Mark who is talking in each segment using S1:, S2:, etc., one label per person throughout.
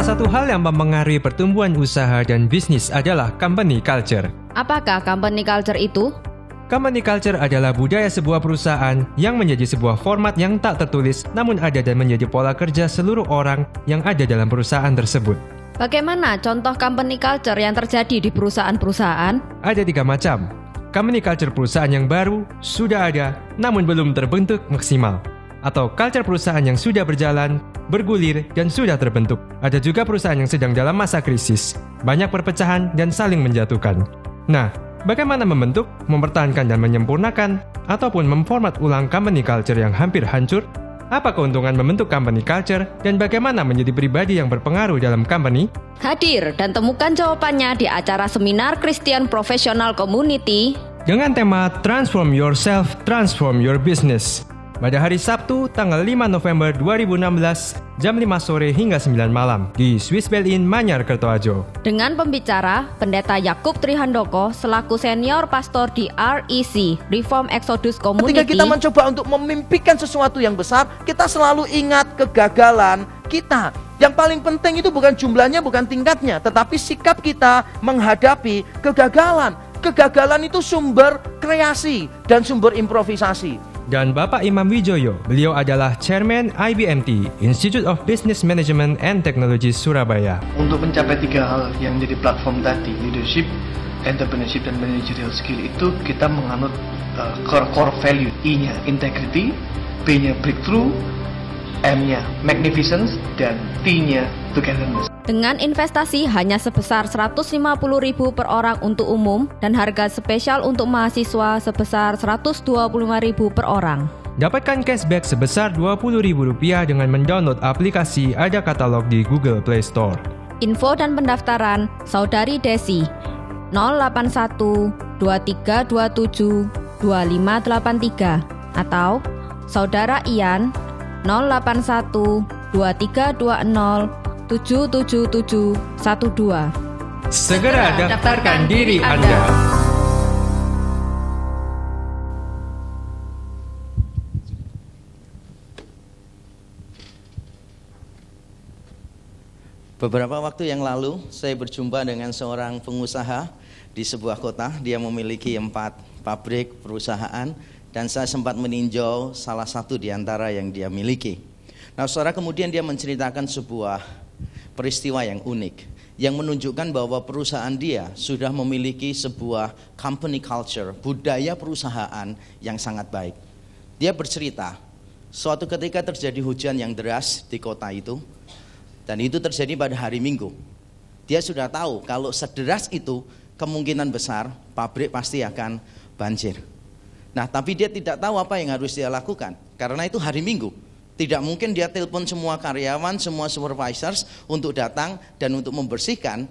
S1: Salah satu hal yang mempengaruhi pertumbuhan usaha dan bisnis adalah company culture.
S2: Apakah company culture itu?
S1: Company culture adalah budaya sebuah perusahaan yang menjadi sebuah format yang tak tertulis namun ada dan menjadi pola kerja seluruh orang yang ada dalam perusahaan tersebut.
S2: Bagaimana contoh company culture yang terjadi di perusahaan-perusahaan?
S1: Ada 3 macam. Company culture perusahaan yang baru, sudah ada, namun belum terbentuk maksimal. Atau culture perusahaan yang sudah berjalan, bergulir, dan sudah terbentuk. Ada juga perusahaan yang sedang dalam masa krisis, banyak perpecahan dan saling menjatuhkan. Nah, bagaimana membentuk, mempertahankan dan menyempurnakan, ataupun memformat ulang company culture yang hampir hancur? Apa keuntungan membentuk company culture dan bagaimana menjadi pribadi yang berpengaruh dalam company?
S2: Hadir dan temukan jawabannya di acara seminar Christian Professional Community
S1: dengan tema Transform Yourself, Transform Your Business. Pada hari Sabtu, tanggal 5 November 2016, jam 5 sore hingga 9 malam di Swiss Bell Inn, Manyar, Kertoharjo.
S2: Dengan pembicara, Pendeta Yakub Trihandoko selaku senior pastor di REC, Reform Exodus Community.
S3: Ketika kita mencoba untuk memimpikan sesuatu yang besar, kita selalu ingat kegagalan kita. Yang paling penting itu bukan jumlahnya, bukan tingkatnya, tetapi sikap kita menghadapi kegagalan. Kegagalan itu sumber kreasi dan sumber improvisasi.
S1: Dan Bapak Imam Wijoyo, beliau adalah Chairman IBMT, Institute of Business Management and Technology Surabaya.
S4: Untuk mencapai 3 hal yang jadi platform tadi, leadership, entrepreneurship, dan managerial skill itu kita menganut core value. I-nya integrity, B-nya breakthrough, M-nya magnificence, dan T-nya togetherness.
S2: Dengan investasi hanya sebesar 150.000 per orang untuk umum dan harga spesial untuk mahasiswa sebesar 125.000 per orang.
S1: Dapatkan cashback sebesar Rp20.000 dengan mendownload aplikasi Ada Katalog di Google Play Store.
S2: Info dan pendaftaran Saudari Desi 081 2327 2583 atau Saudara Ian 081 2320 77712.
S1: Segera daftarkan diri Anda.
S5: Beberapa waktu yang lalu, saya berjumpa dengan seorang pengusaha di sebuah kota. Dia memiliki 4 pabrik perusahaan dan saya sempat meninjau salah satu di antara yang dia miliki. Nah, saudara, kemudian dia menceritakan sebuah peristiwa yang unik yang menunjukkan bahwa perusahaan dia sudah memiliki sebuah company culture, budaya perusahaan yang sangat baik. Dia bercerita, suatu ketika terjadi hujan yang deras di kota itu, dan itu terjadi pada hari Minggu. Dia sudah tahu kalau sederas itu kemungkinan besar pabrik pasti akan banjir. Nah, tapi dia tidak tahu apa yang harus dia lakukan karena itu hari Minggu. Tidak mungkin dia telepon semua karyawan, semua supervisors untuk datang dan untuk membersihkan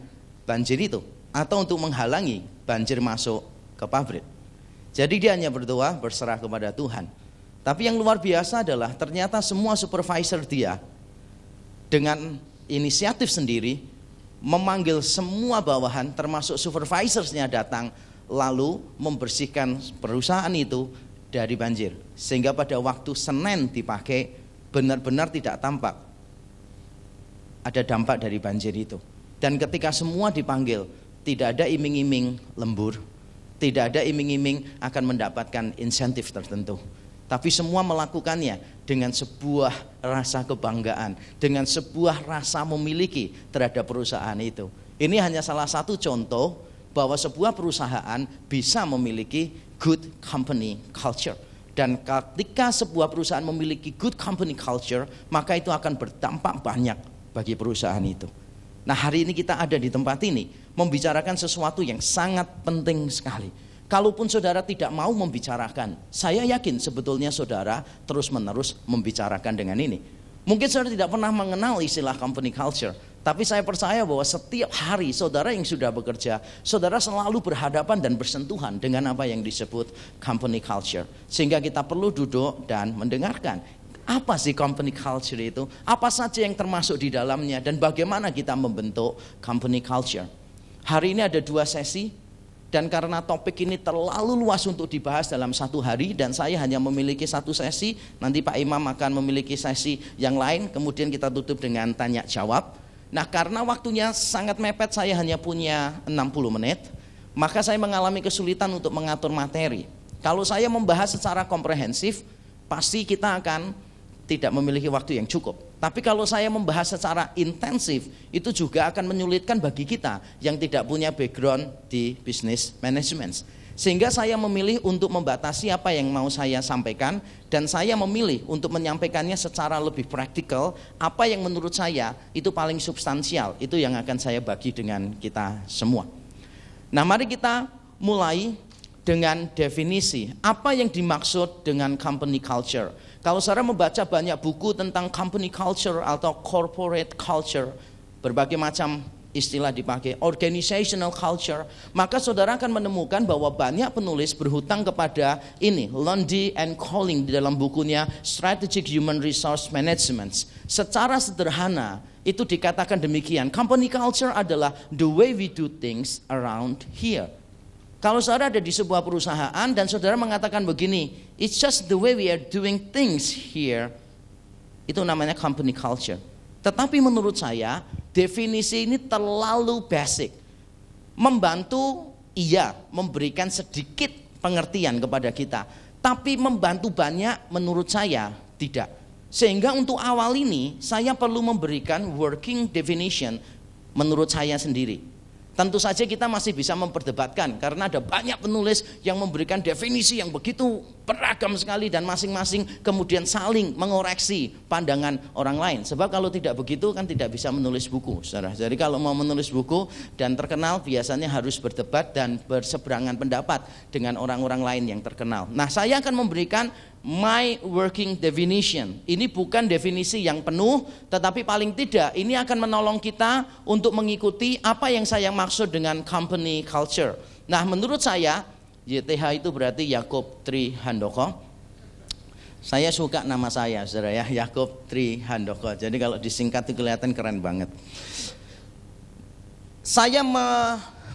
S5: banjir itu atau untuk menghalangi banjir masuk ke pabrik. Jadi dia hanya berdoa, berserah kepada Tuhan. Tapi yang luar biasa adalah ternyata semua supervisor dia dengan inisiatif sendiri memanggil semua bawahan termasuk supervisorsnya datang lalu membersihkan perusahaan itu dari banjir. Sehingga pada waktu Senin dipakai benar-benar tidak tampak ada dampak dari banjir itu. Dan ketika semua dipanggil, tidak ada iming-iming lembur, tidak ada iming-iming akan mendapatkan insentif tertentu. Tapi semua melakukannya dengan sebuah rasa kebanggaan, dengan sebuah rasa memiliki terhadap perusahaan itu. Ini hanya salah satu contoh bahwa sebuah perusahaan bisa memiliki good company culture. Dan ketika sebuah perusahaan memiliki good company culture, maka itu akan berdampak banyak bagi perusahaan itu. Nah, hari ini kita ada di tempat ini membicarakan sesuatu yang sangat penting sekali. Kalaupun saudara tidak mau membicarakan, saya yakin sebetulnya saudara terus-menerus membicarakan dengan ini. Mungkin saudara tidak pernah mengenal istilah company culture, tapi saya percaya bahwa setiap hari saudara yang sudah bekerja, saudara selalu berhadapan dan bersentuhan dengan apa yang disebut company culture. Sehingga kita perlu duduk dan mendengarkan. Apa sih company culture itu? Apa saja yang termasuk di dalamnya dan bagaimana kita membentuk company culture? Hari ini ada 2 sesi dan karena topik ini terlalu luas untuk dibahas dalam 1 hari dan saya hanya memiliki 1 sesi, nanti Pak Imam akan memiliki sesi yang lain, kemudian kita tutup dengan tanya jawab. Nah, karena waktunya sangat mepet, saya hanya punya 60 menit, maka saya mengalami kesulitan untuk mengatur materi. Kalau saya membahas secara komprehensif, pasti kita akan tidak memiliki waktu yang cukup. Tapi kalau saya membahas secara intensif, itu juga akan menyulitkan bagi kita yang tidak punya background di business management. Sehingga saya memilih untuk membatasi apa yang mau saya sampaikan, dan saya memilih untuk menyampaikannya secara lebih praktikal. Apa yang menurut saya itu paling substansial, itu yang akan saya bagi dengan kita semua. Nah, mari kita mulai dengan definisi apa yang dimaksud dengan company culture. Kalau saudara membaca banyak buku tentang company culture atau corporate culture, berbagai macam istilah dipakai, organizational culture, maka saudara akan menemukan bahwa banyak penulis berhutang kepada ini, Lundy and Colling di dalam bukunya Strategic Human Resource Management. Secara sederhana itu dikatakan demikian, company culture adalah the way we do things around here. Kalau saudara ada di sebuah perusahaan dan saudara mengatakan begini, it's just the way we are doing things here, itu namanya company culture. Tetapi menurut saya definisi ini terlalu basic. Membantu iya, memberikan sedikit pengertian kepada kita, tapi membantu banyak menurut saya tidak. Sehingga untuk awal ini saya perlu memberikan working definition menurut saya sendiri. Tentu saja kita masih bisa memperdebatkan karena ada banyak penulis yang memberikan definisi yang begitu beragam sekali dan masing-masing kemudian saling mengoreksi pandangan orang lain. Sebab kalau tidak begitu kan tidak bisa menulis buku, saudara. Jadi kalau mau menulis buku dan terkenal biasanya harus berdebat dan berseberangan pendapat dengan orang-orang lain yang terkenal. Nah, saya akan memberikan my working definition. Ini bukan definisi yang penuh, tetapi paling tidak ini akan menolong kita untuk mengikuti apa yang saya maksud dengan company culture. Nah, menurut saya YTH itu berarti Yakob Tri Handoko. Saya suka nama saya, saudara ya, Yakob Tri Handoko. Jadi kalau disingkat itu kelihatan keren banget. Saya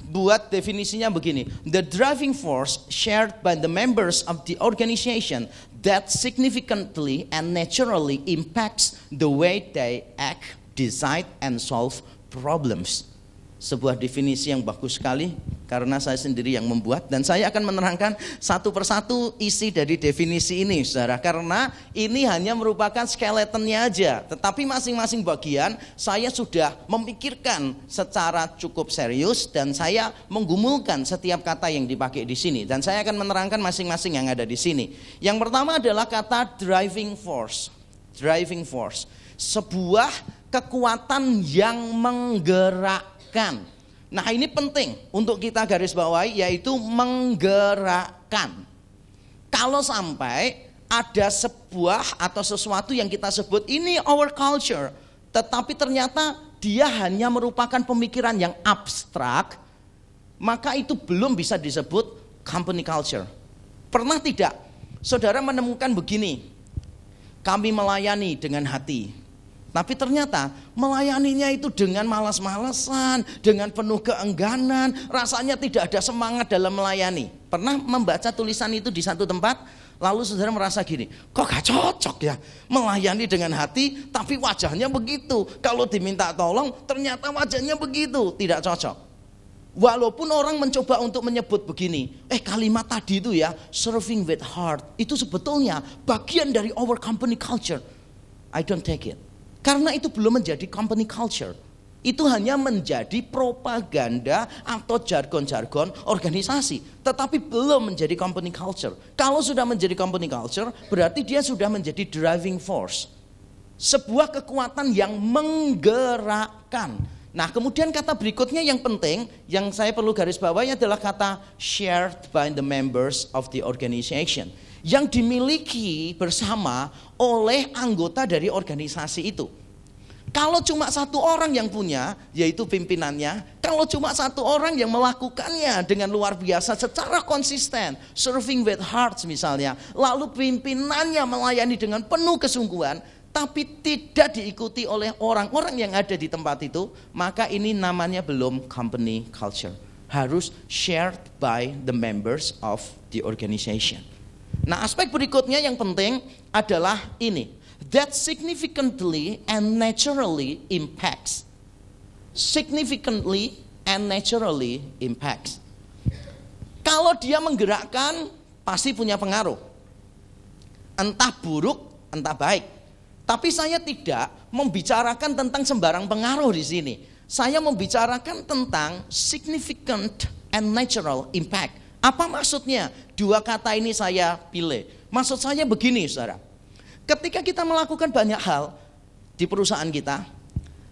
S5: buat definisinya begini, the driving force shared by the members of the organization that significantly and naturally impacts the way they act, decide, and solve problems. Sebuah definisi yang bagus sekali karena saya sendiri yang membuat, dan saya akan menerangkan satu persatu isi dari definisi ini, saudara, karena ini hanya merupakan skeletonnya aja, tetapi masing-masing bagian saya sudah memikirkan secara cukup serius dan saya menggumulkan setiap kata yang dipakai di sini, dan saya akan menerangkan masing-masing yang ada di sini. Yang pertama adalah kata driving force. Driving force, sebuah kekuatan yang menggerakkan. Nah, ini penting untuk kita garis bawahi, yaitu menggerakkan. Kalau sampai ada sebuah atau sesuatu yang kita sebut ini our culture, tetapi ternyata dia hanya merupakan pemikiran yang abstrak, maka itu belum bisa disebut company culture. Pernah tidak saudara menemukan begini, kami melayani dengan hati, tapi ternyata melayaninya itu dengan malas-malasan, dengan penuh keengganan, rasanya tidak ada semangat dalam melayani. Pernah membaca tulisan itu di satu tempat, lalu saudara merasa gini, kok gak cocok ya melayani dengan hati, tapi wajahnya begitu. Kalau diminta tolong, ternyata wajahnya begitu, tidak cocok. Walaupun orang mencoba untuk menyebut begini, kalimat tadi itu ya, serving with heart, itu sebetulnya bagian dari our company culture. I don't take it. Karena itu belum menjadi company culture. Itu hanya menjadi propaganda atau jargon-jargon organisasi, tetapi belum menjadi company culture. Kalau sudah menjadi company culture, berarti dia sudah menjadi driving force, sebuah kekuatan yang menggerakkan. Nah, kemudian kata berikutnya yang penting, yang saya perlu garis bawahi adalah kata shared by the members of the organization, yang dimiliki bersama oleh anggota dari organisasi itu. Kalau cuma satu orang yang punya, yaitu pimpinannya, kalau cuma satu orang yang melakukannya dengan luar biasa secara konsisten, serving with hearts misalnya, lalu pimpinannya melayani dengan penuh kesungguhan, tapi tidak diikuti oleh orang-orang yang ada di tempat itu, maka ini namanya belum company culture. Harus shared by the members of the organization. Nah, aspek berikutnya yang penting adalah ini, that significantly and naturally impacts. significantly and naturally impacts. Kalau dia menggerakkan, pasti punya pengaruh. Entah buruk, entah baik. Tapi saya tidak membicarakan tentang sembarang pengaruh di sini. Saya membicarakan tentang significant and natural impact. Apa maksudnya? Dua kata ini saya pilih. Maksud saya begini, saudara. Ketika kita melakukan banyak hal di perusahaan kita,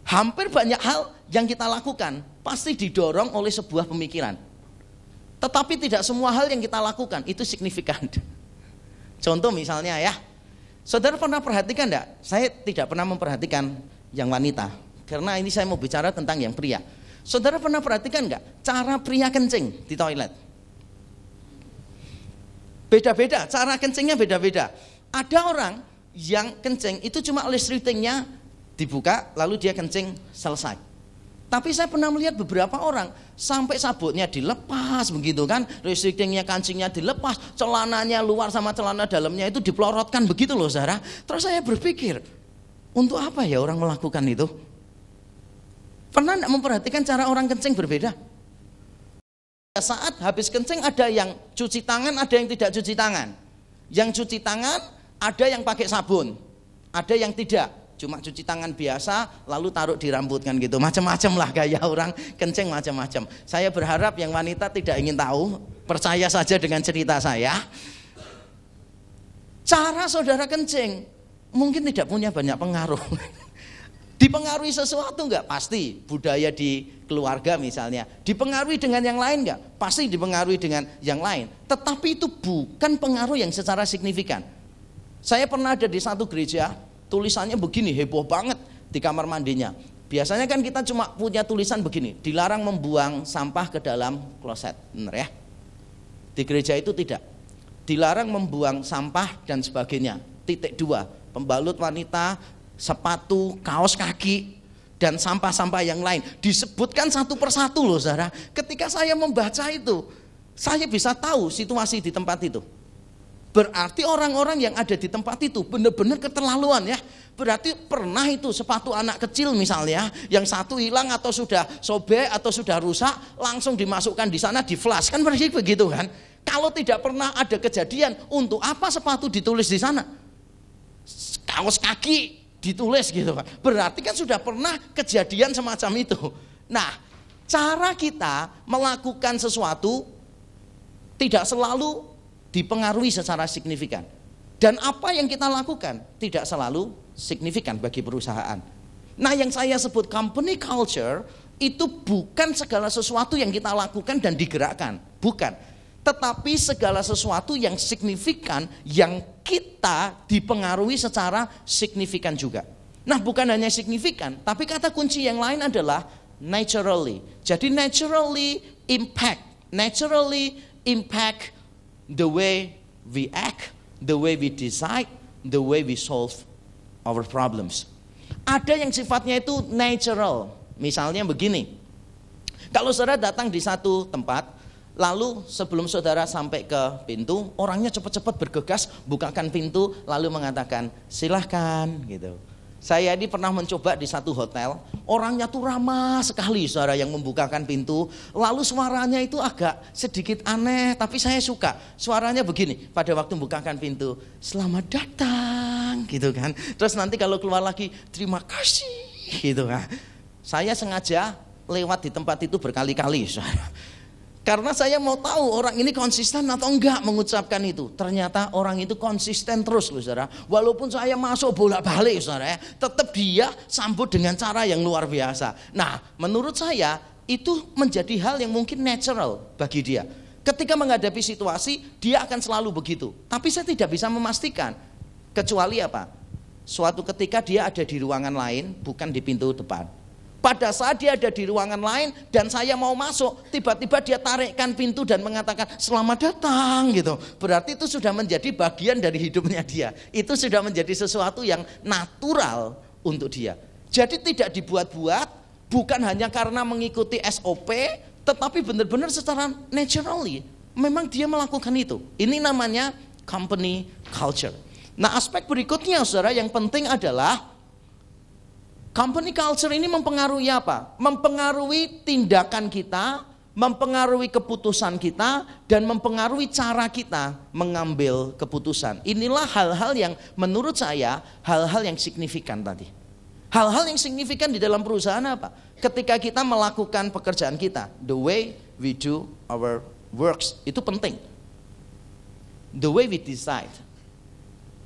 S5: hampir banyak hal yang kita lakukan pasti didorong oleh sebuah pemikiran. Tetapi tidak semua hal yang kita lakukan itu signifikan. Contoh misalnya ya, saudara pernah perhatikan enggak? Saya tidak pernah memperhatikan yang wanita, karena ini saya mau bicara tentang yang pria. Saudara pernah perhatikan enggak cara pria kencing di toilet? Beda-beda, cara kencingnya beda-beda. Ada orang yang kencing itu cuma listritingnya dibuka, lalu dia kencing selesai. Tapi saya pernah melihat beberapa orang sampai sabutnya dilepas begitu kan, restriktingnya, kancingnya dilepas, celananya luar sama celana dalamnya itu dipelorotkan begitu loh, saudara. Terus saya berpikir, untuk apa ya orang melakukan itu? Pernah enggak memperhatikan cara orang kencing berbeda? Saat habis kencing ada yang cuci tangan, ada yang tidak cuci tangan. Yang cuci tangan ada yang pakai sabun, ada yang tidak. Cuma cuci tangan biasa lalu taruh di rambut kan gitu. Macam-macam lah gaya orang kencing, macam-macam. Saya berharap yang wanita tidak ingin tahu, percaya saja dengan cerita saya. Cara saudara kencing mungkin tidak punya banyak pengaruh. Dipengaruhi sesuatu enggak? Pasti. Budaya di keluarga misalnya. Dipengaruhi dengan yang lain enggak? Pasti dipengaruhi dengan yang lain. Tetapi itu bukan pengaruh yang secara signifikan. Saya pernah ada di satu gereja, tulisannya begini, heboh banget di kamar mandinya. Biasanya kan kita cuma punya tulisan begini, dilarang membuang sampah ke dalam kloset, benar ya? Di gereja itu tidak, dilarang membuang sampah dan sebagainya. Titik 2, pembalut wanita, sepatu, kaos kaki, dan sampah-sampah yang lain. Disebutkan satu persatu loh, saudara. Ketika saya membaca itu, saya bisa tahu situasi di tempat itu. Berarti orang-orang yang ada di tempat itu benar-benar keterlaluan ya. Berarti pernah itu sepatu anak kecil misalnya, yang satu hilang atau sudah sobek atau sudah rusak, langsung dimasukkan di sana, di flash, kan berarti begitu kan. Kalau tidak pernah ada kejadian, untuk apa sepatu ditulis di sana? Kaos kaki ditulis gitu kan. Berarti kan sudah pernah kejadian semacam itu. Nah, cara kita melakukan sesuatu tidak selalu dipengaruhi secara signifikan. Dan apa yang kita lakukan tidak selalu signifikan bagi perusahaan. Nah, yang saya sebut company culture itu bukan segala sesuatu yang kita lakukan dan digerakkan, bukan. Tetapi segala sesuatu yang signifikan yang kita dipengaruhi secara signifikan juga. Nah, bukan hanya signifikan, tapi kata kunci yang lain adalah naturally. Jadi naturally impact the way we act, the way we decide, the way we solve our problems. Ada yang sifatnya itu natural. Misalnya begini, kalau saudara datang di satu tempat, lalu sebelum saudara sampai ke pintu, orangnya cepat-cepat bergegas bukakan pintu, lalu mengatakan silahkan gitu. Saya ini pernah mencoba di satu hotel, orangnya tuh ramah sekali, saudara, yang membukakan pintu. Lalu suaranya itu agak sedikit aneh, tapi saya suka. Suaranya begini, pada waktu membukakan pintu, selamat datang, gitu kan. Terus nanti kalau keluar lagi, terima kasih, gitu kan. Saya sengaja lewat di tempat itu berkali-kali, saudara. Karena saya mau tahu orang ini konsisten atau enggak mengucapkan itu. Ternyata orang itu konsisten terus loh, saudara. Walaupun saya masuk bolak-balik, saudara, tetap dia sambut dengan cara yang luar biasa. Nah, menurut saya itu menjadi hal yang mungkin natural bagi dia. Ketika menghadapi situasi, dia akan selalu begitu. Tapi saya tidak bisa memastikan. Kecuali apa? Suatu ketika dia ada di ruangan lain, bukan di pintu depan. Pada saat dia ada di ruangan lain dan saya mau masuk, tiba-tiba dia tarikkan pintu dan mengatakan selamat datang gitu. Berarti itu sudah menjadi bagian dari hidupnya dia. Itu sudah menjadi sesuatu yang natural untuk dia. Jadi tidak dibuat-buat, bukan hanya karena mengikuti SOP, tetapi benar-benar secara naturally memang dia melakukan itu. Ini namanya company culture. Nah, aspek berikutnya, saudara, yang penting adalah
S3: Company culture ini mempengaruhi apa? Mempengaruhi tindakan kita, mempengaruhi keputusan kita, dan mempengaruhi cara kita mengambil keputusan. Inilah hal-hal yang menurut saya hal-hal yang signifikan tadi. Hal-hal yang signifikan di dalam perusahaan apa? Ketika kita melakukan pekerjaan kita, the way we do our works, itu penting. The way we decide,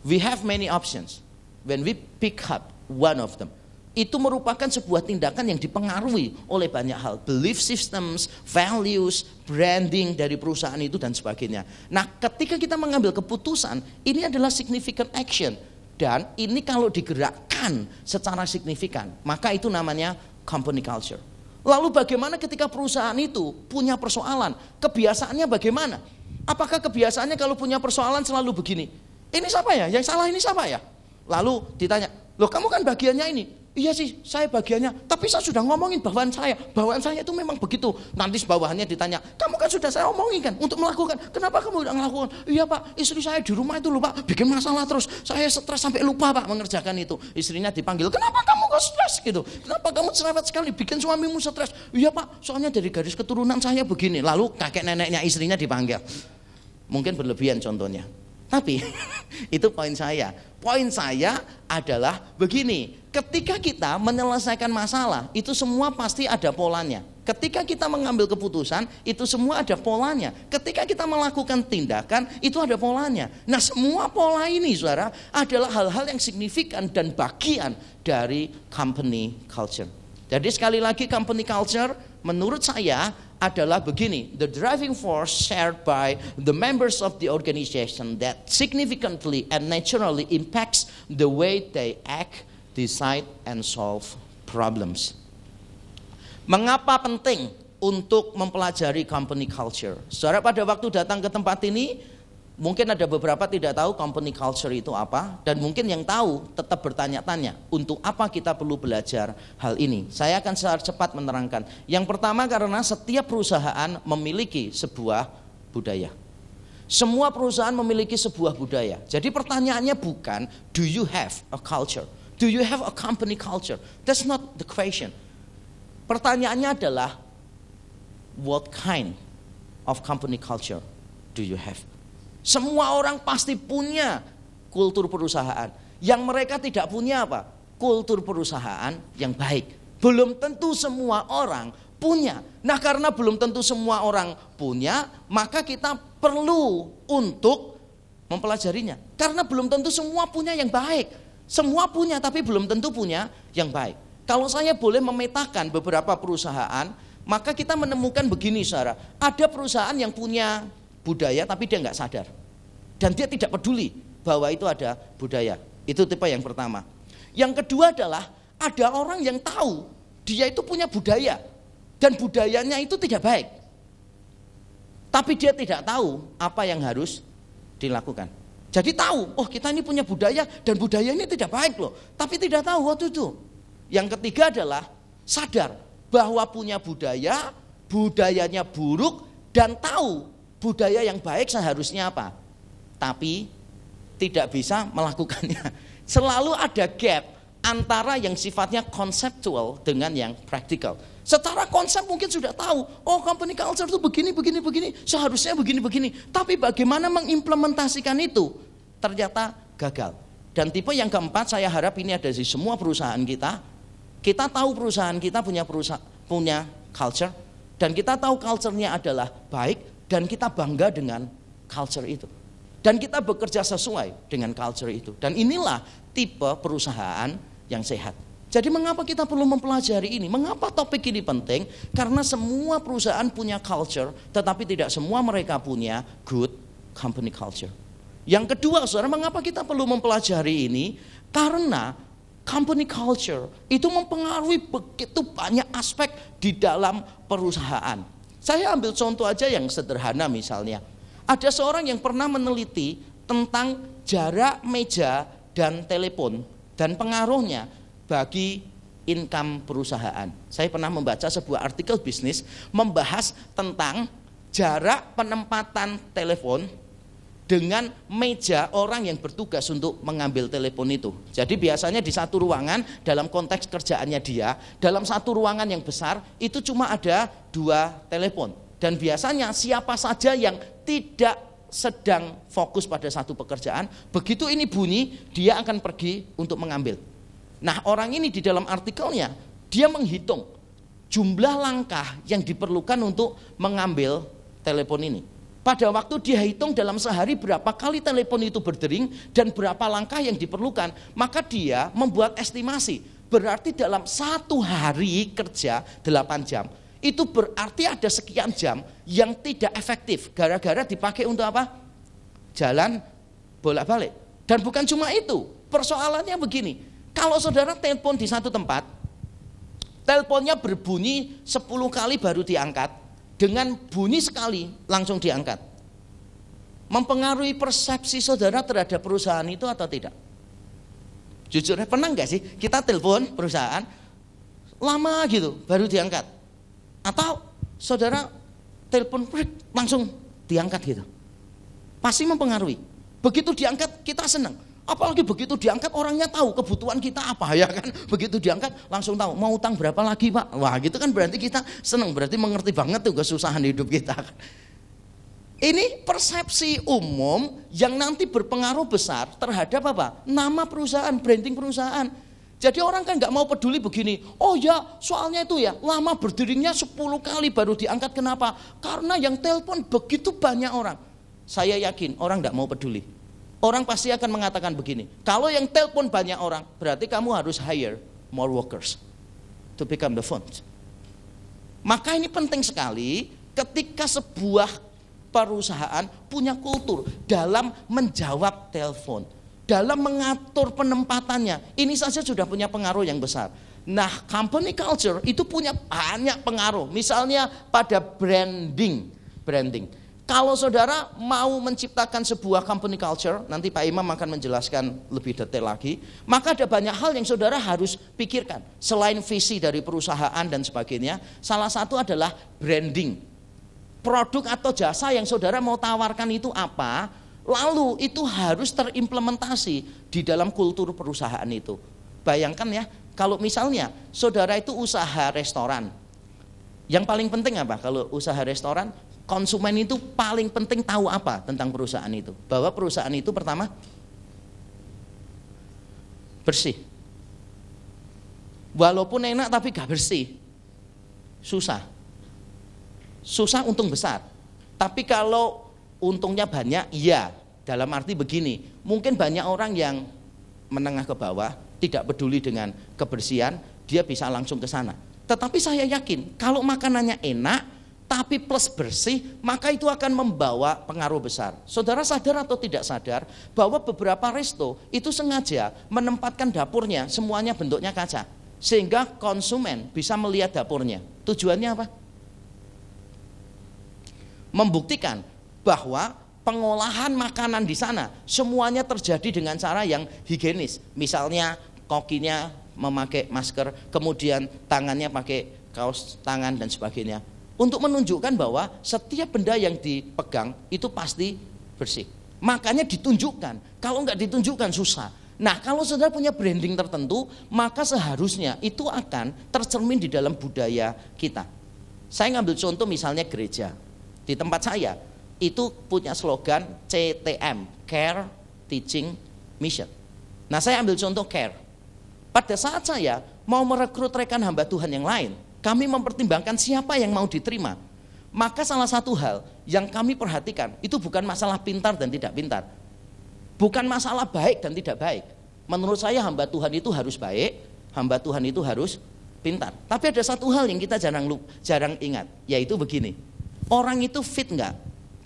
S3: we have many options. When we pick up one of them, itu merupakan sebuah tindakan yang dipengaruhi oleh banyak hal. Belief systems, values, branding dari perusahaan itu dan sebagainya. Nah, ketika kita mengambil keputusan, ini adalah significant action. Dan ini kalau digerakkan secara signifikan, maka itu namanya company culture. Lalu bagaimana ketika perusahaan itu punya persoalan? Kebiasaannya bagaimana? Apakah kebiasaannya kalau punya persoalan selalu begini? Ini siapa ya? Yang salah ini siapa ya? Lalu ditanya, loh kamu kan bagiannya ini. Iya sih, saya bagiannya. Tapi saya sudah ngomongin bawaan saya itu memang begitu. Nanti bawahannya ditanya, kamu kan sudah saya omongin kan untuk melakukan. Kenapa kamu tidak melakukan? Iya Pak, istri saya di rumah itu lupa, bikin masalah terus. Saya stres sampai lupa Pak mengerjakan itu. Istrinya dipanggil, kenapa kamu kok stres gitu? Kenapa kamu cerewet sekali bikin suamimu stres? Iya Pak, soalnya dari garis keturunan saya begini. Lalu kakek neneknya istrinya dipanggil. Mungkin berlebihan contohnya. Tapi itu poin saya. Poin saya adalah begini, ketika kita menyelesaikan masalah, itu semua pasti ada polanya. Ketika kita mengambil keputusan, itu semua ada polanya. Ketika kita melakukan tindakan, itu ada polanya. Nah, semua pola ini, saudara, adalah hal-hal yang signifikan dan bagian dari company culture. Jadi sekali lagi, company culture menurut saya adalah begini, the driving force shared by the members of the organization that significantly and naturally impacts the way they act, decide, and solve problems. Mengapa penting untuk mempelajari company culture? Saudara, pada waktu datang ke tempat ini, mungkin ada beberapa tidak tahu company culture itu apa, dan mungkin yang tahu tetap bertanya-tanya, untuk apa kita perlu belajar hal ini? Saya akan secara cepat menerangkan. Yang pertama, karena setiap perusahaan memiliki sebuah budaya. Semua perusahaan memiliki sebuah budaya. Jadi pertanyaannya bukan, do you have a culture? Do you have a company culture? That's not the question. Pertanyaannya adalah, what kind of company culture do you have? Semua orang pasti punya kultur perusahaan. Yang mereka tidak punya apa? Kultur perusahaan yang baik. Belum tentu semua orang punya. Nah, karena belum tentu semua orang punya, maka kita perlu untuk mempelajarinya. Karena belum tentu semua punya yang baik. Semua punya, tapi belum tentu punya yang baik. Kalau saya boleh memetakan beberapa perusahaan, maka kita menemukan begini, saudara. Ada perusahaan yang punya budaya tapi dia nggak sadar, dan dia tidak peduli bahwa itu ada budaya. Itu tipe yang pertama. Yang kedua adalah ada orang yang tahu dia itu punya budaya dan budayanya itu tidak baik, tapi dia tidak tahu apa yang harus dilakukan. Jadi tahu, oh kita ini punya budaya dan budaya ini tidak baik loh, tapi tidak tahu waktu itu. Yang ketiga adalah sadar bahwa punya budaya, budayanya buruk, dan tahu budaya yang baik seharusnya apa, tapi tidak bisa melakukannya. Selalu ada gap antara yang sifatnya konseptual dengan yang praktikal. Secara konsep mungkin sudah tahu, oh company culture itu begini, seharusnya begini. Tapi bagaimana mengimplementasikan itu ternyata gagal. Dan tipe yang keempat, saya harap ini ada di semua perusahaan kita. Kita tahu perusahaan kita punya culture, dan kita tahu culture-nya adalah baik, dan kita bangga dengan culture itu. Dan kita bekerja sesuai dengan culture itu. Dan inilah tipe perusahaan yang sehat. Jadi mengapa kita perlu mempelajari ini? Mengapa topik ini penting? Karena semua perusahaan punya culture, tetapi tidak semua mereka punya good company culture. Yang kedua, saudara, mengapa kita perlu mempelajari ini? Karena company culture itu mempengaruhi begitu banyak aspek di dalam perusahaan. Saya ambil contoh aja yang sederhana misalnya. Ada seorang yang pernah meneliti tentang jarak meja dan telepon dan pengaruhnya bagi income perusahaan. Saya pernah membaca sebuah artikel bisnis membahas tentang jarak penempatan telepon
S5: dengan meja orang yang bertugas untuk mengambil telepon itu. Jadi biasanya di satu ruangan dalam konteks kerjaannya dia, dalam satu ruangan yang besar itu cuma ada 2 telepon. Dan biasanya siapa saja yang tidak sedang fokus pada satu pekerjaan, begitu ini bunyi dia akan pergi untuk mengambil. Nah, orang ini di dalam artikelnya dia menghitung jumlah langkah yang diperlukan untuk mengambil telepon ini. Pada waktu dia hitung dalam sehari berapa kali telepon itu berdering dan berapa langkah yang diperlukan, maka dia membuat estimasi. Berarti dalam 1 hari kerja 8 jam, itu berarti ada sekian jam yang tidak efektif. Gara-gara dipakai untuk apa? Jalan bolak-balik. Dan bukan cuma itu, persoalannya begini. Kalau saudara telepon di satu tempat, teleponnya berbunyi 10 kali baru diangkat, dengan bunyi sekali langsung diangkat. Mempengaruhi persepsi saudara terhadap perusahaan itu atau tidak? Jujur, pernah nggak sih kita telepon perusahaan lama gitu baru diangkat? Atau saudara telepon langsung diangkat gitu? Pasti mempengaruhi. Begitu diangkat kita senang. Apalagi begitu diangkat orangnya tahu kebutuhan kita apa, ya kan? Begitu diangkat langsung tahu mau utang berapa lagi, Pak. Wah, gitu kan berarti kita senang, berarti mengerti banget tuh kesusahan hidup kita. Ini persepsi umum yang nanti berpengaruh besar terhadap apa? Nama perusahaan, branding perusahaan. Jadi orang kan nggak mau peduli begini. Oh ya, soalnya itu ya lama berderingnya 10 kali baru diangkat. Kenapa? Karena yang telepon begitu banyak orang. Saya yakin orang nggak mau peduli. Orang pasti akan mengatakan begini, kalau yang telepon banyak orang, berarti kamu harus hire more workers to become the phone. Maka ini penting sekali ketika sebuah perusahaan punya kultur dalam menjawab telepon, dalam mengatur penempatannya. Ini saja sudah punya pengaruh yang besar. Nah, company culture itu punya banyak pengaruh. Misalnya pada branding. Kalau saudara mau menciptakan sebuah company culture, nanti Pak Imam akan menjelaskan lebih detail lagi, maka ada banyak hal yang saudara harus pikirkan. Selain visi dari perusahaan dan sebagainya, salah satu adalah branding. Produk atau jasa yang saudara mau tawarkan itu apa, lalu itu harus terimplementasi di dalam kultur perusahaan itu. Bayangkan ya, kalau misalnya saudara itu usaha restoran, yang paling penting apa kalau usaha restoran? Konsumen itu paling penting tahu apa tentang perusahaan itu. Bahwa perusahaan itu pertama bersih. Walaupun enak tapi gak bersih, susah. Susah untung besar. Tapi kalau untungnya banyak, iya. Dalam arti begini, mungkin banyak orang yang menengah ke bawah tidak peduli dengan kebersihan, dia bisa langsung ke sana. Tetapi saya yakin kalau makanannya enak tapi plus bersih, maka itu akan membawa pengaruh besar. Saudara sadar atau tidak sadar bahwa beberapa resto itu sengaja menempatkan dapurnya semuanya bentuknya kaca, sehingga konsumen bisa melihat dapurnya. Tujuannya apa? Membuktikan bahwa pengolahan makanan di sana semuanya terjadi dengan cara yang higienis. Misalnya kokinya memakai masker, kemudian tangannya pakai kaos tangan dan sebagainya. Untuk menunjukkan bahwa setiap benda yang dipegang itu pasti bersih. Makanya ditunjukkan. Kalau nggak ditunjukkan susah. Nah, kalau saudara punya branding tertentu, maka seharusnya itu akan tercermin di dalam budaya kita. Saya ngambil contoh misalnya gereja. Di tempat saya itu punya slogan CTM, Care, Teaching, Mission. Nah, saya ambil contoh care. Pada saat saya mau merekrut rekan hamba Tuhan yang lain, kami mempertimbangkan siapa yang mau diterima. Maka salah satu hal yang kami perhatikan itu bukan masalah pintar dan tidak pintar. Bukan masalah baik dan tidak baik. Menurut saya hamba Tuhan itu harus baik, hamba Tuhan itu harus pintar. Tapi ada satu hal yang kita jarang ingat, yaitu begini. Orang itu fit enggak?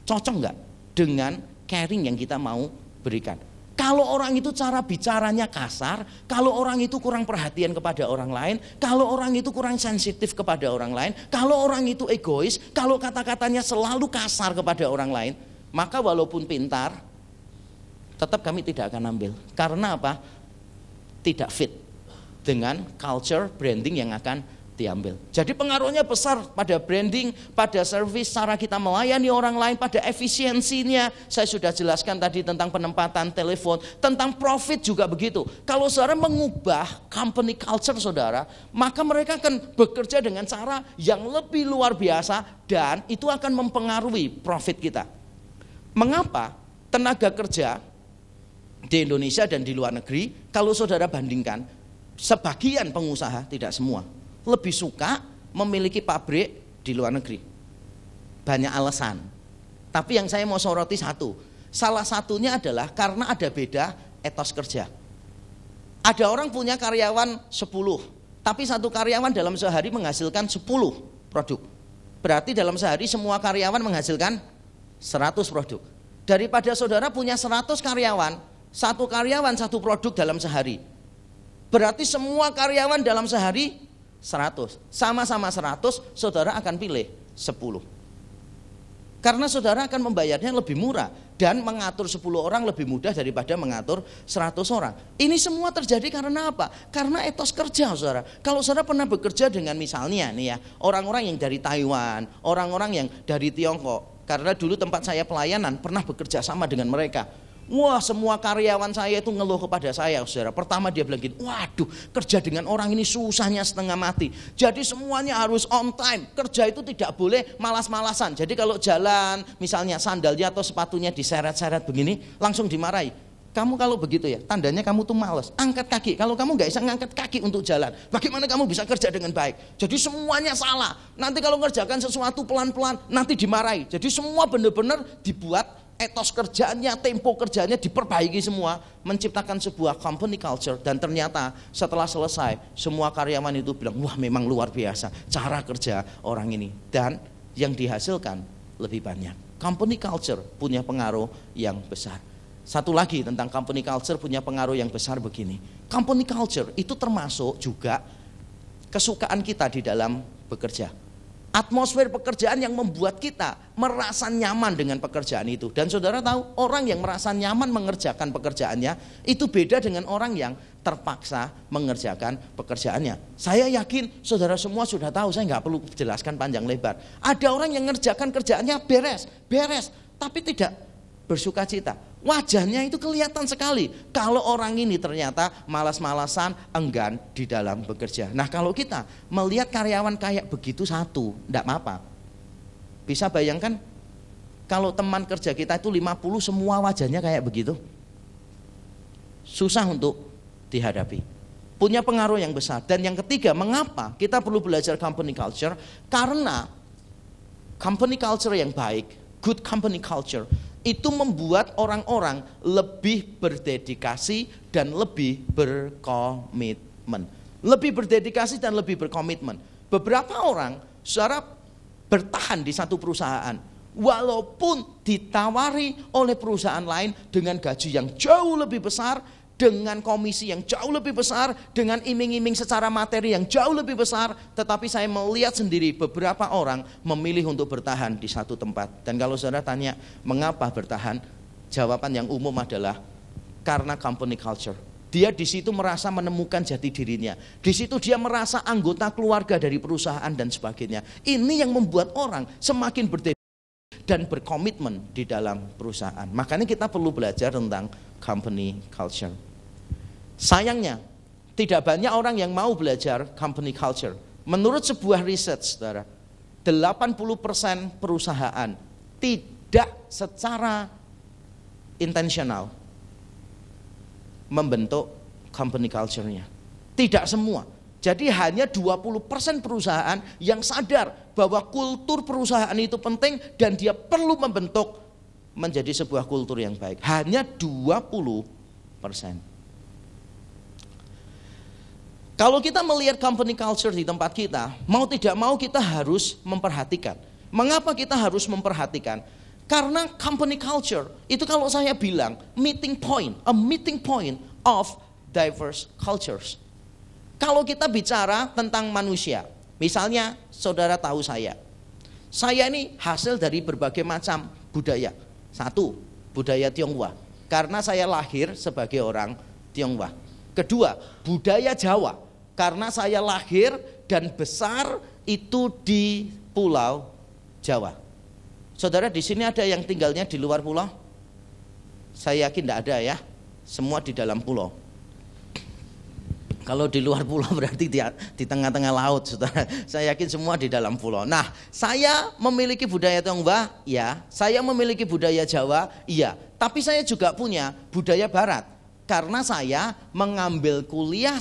S5: Cocok enggak dengan caring yang kita mau berikan? Kalau orang itu cara bicaranya kasar, kalau orang itu kurang perhatian kepada orang lain, kalau orang itu kurang sensitif kepada orang lain, kalau orang itu egois, kalau kata-katanya selalu kasar kepada orang lain, maka walaupun pintar, tetap kami tidak akan ambil. Karena apa? Tidak fit dengan culture branding yang akan
S3: diambil. Jadi pengaruhnya besar pada branding, pada service, cara kita melayani orang lain, pada efisiensinya. Saya sudah jelaskan tadi tentang penempatan telepon, tentang profit juga begitu. Kalau saudara mengubah company culture saudara, maka mereka akan bekerja dengan cara yang lebih luar biasa dan itu akan mempengaruhi profit kita. Mengapa tenaga kerja di Indonesia dan di luar negeri, kalau saudara bandingkan, sebagian pengusaha, tidak semua, lebih suka memiliki pabrik di luar negeri. Banyak alasan. Tapi yang saya mau soroti satu. Salah satunya adalah karena ada beda etos kerja. Ada orang punya karyawan 10, tapi satu karyawan dalam sehari menghasilkan 10 produk. Berarti dalam sehari semua karyawan menghasilkan 100 produk. Daripada saudara punya 100 karyawan, satu karyawan satu produk dalam sehari. Berarti semua karyawan dalam sehari 100, sama-sama 100, saudara akan pilih 10. Karena saudara akan membayarnya lebih murah dan mengatur 10 orang lebih mudah daripada mengatur 100 orang. Ini semua terjadi karena apa? Karena etos kerja saudara. Kalau saudara pernah bekerja dengan misalnya nih ya, orang-orang yang dari Taiwan, orang-orang yang dari Tiongkok. Karena dulu tempat saya pelayanan pernah bekerja sama dengan mereka. Wah, semua karyawan saya itu ngeluh kepada saya, saudara. Pertama dia bilang gini, waduh, kerja dengan orang ini susahnya setengah mati. Jadi semuanya harus on time. Kerja itu tidak boleh malas-malasan. Jadi kalau jalan, misalnya sandalnya atau sepatunya diseret-seret begini, langsung dimarahi. Kamu kalau begitu ya, tandanya kamu tuh malas. Angkat kaki. Kalau kamu nggak bisa ngangkat kaki untuk jalan, bagaimana kamu bisa kerja dengan baik? Jadi semuanya salah. Nanti kalau ngerjakan sesuatu pelan-pelan, nanti dimarahi. Jadi semua benar-benar dibuat etos kerjanya, tempo kerjanya diperbaiki semua, menciptakan sebuah company culture. Dan ternyata setelah selesai, semua karyawan itu bilang, wah memang luar biasa cara kerja orang ini. Dan yang dihasilkan lebih banyak. Company culture punya pengaruh yang besar. Satu lagi tentang company culture punya pengaruh yang besar begini. Company culture itu termasuk juga kesukaan kita di dalam bekerja. Atmosfer pekerjaan yang membuat kita merasa nyaman dengan pekerjaan itu. Dan saudara tahu, orang yang merasa nyaman mengerjakan pekerjaannya itu beda dengan orang yang terpaksa mengerjakan pekerjaannya. Saya yakin saudara semua sudah tahu, saya nggak perlu jelaskan panjang lebar. Ada orang yang mengerjakan kerjaannya beres, tapi tidak bersuka cita. Wajahnya itu kelihatan sekali kalau orang ini ternyata malas-malasan, enggan di dalam bekerja. Nah kalau kita melihat karyawan kayak begitu satu, enggak apa-apa. Bisa bayangkan kalau teman kerja kita itu 50 semua wajahnya kayak begitu. Susah untuk dihadapi. Punya pengaruh yang besar. Dan yang ketiga, mengapa kita perlu belajar company culture? Karena company culture yang baik, good company culture, itu membuat orang-orang lebih berdedikasi dan lebih berkomitmen. Lebih berdedikasi dan lebih berkomitmen. Beberapa orang secara bertahan di satu perusahaan, walaupun ditawari oleh perusahaan lain dengan gaji yang jauh lebih besar, dengan komisi yang jauh lebih besar, dengan iming-iming secara materi yang jauh lebih besar, tetapi saya melihat sendiri beberapa orang memilih untuk bertahan di satu tempat. Dan kalau saudara tanya mengapa bertahan, jawaban yang umum adalah karena company culture. Dia di situ merasa menemukan jati dirinya. Di situ dia merasa anggota keluarga dari perusahaan dan sebagainya. Ini yang membuat orang semakin berdedikasi dan berkomitmen di dalam perusahaan. Makanya kita perlu belajar tentang company culture. Sayangnya tidak banyak orang yang mau belajar company culture. Menurut sebuah riset, saudara, 80% perusahaan tidak secara intensional membentuk company culture-nya. Tidak semua. Jadi hanya 20% perusahaan yang sadar bahwa kultur perusahaan itu penting dan dia perlu membentuk menjadi sebuah kultur yang baik. Hanya 20%. Kalau kita melihat company culture di tempat kita, mau tidak mau kita harus memperhatikan. Mengapa kita harus memperhatikan? Karena company culture itu kalau saya bilang a meeting point of diverse cultures. Kalau kita bicara tentang manusia, misalnya saudara tahu saya ini hasil dari berbagai macam budaya. Satu, budaya Tionghoa, karena saya lahir sebagai orang Tionghoa. Kedua, budaya Jawa, karena saya lahir
S5: dan besar itu di Pulau Jawa. Saudara, di sini ada yang tinggalnya di luar pulau? Saya yakin tidak ada ya. Semua di dalam pulau. Kalau di luar pulau berarti di tengah-tengah laut, saudara. Saya yakin semua di dalam pulau. Nah, saya memiliki budaya Tionghoa, ya. Saya memiliki budaya Jawa, iya. Tapi saya juga punya budaya Barat. Karena saya mengambil kuliah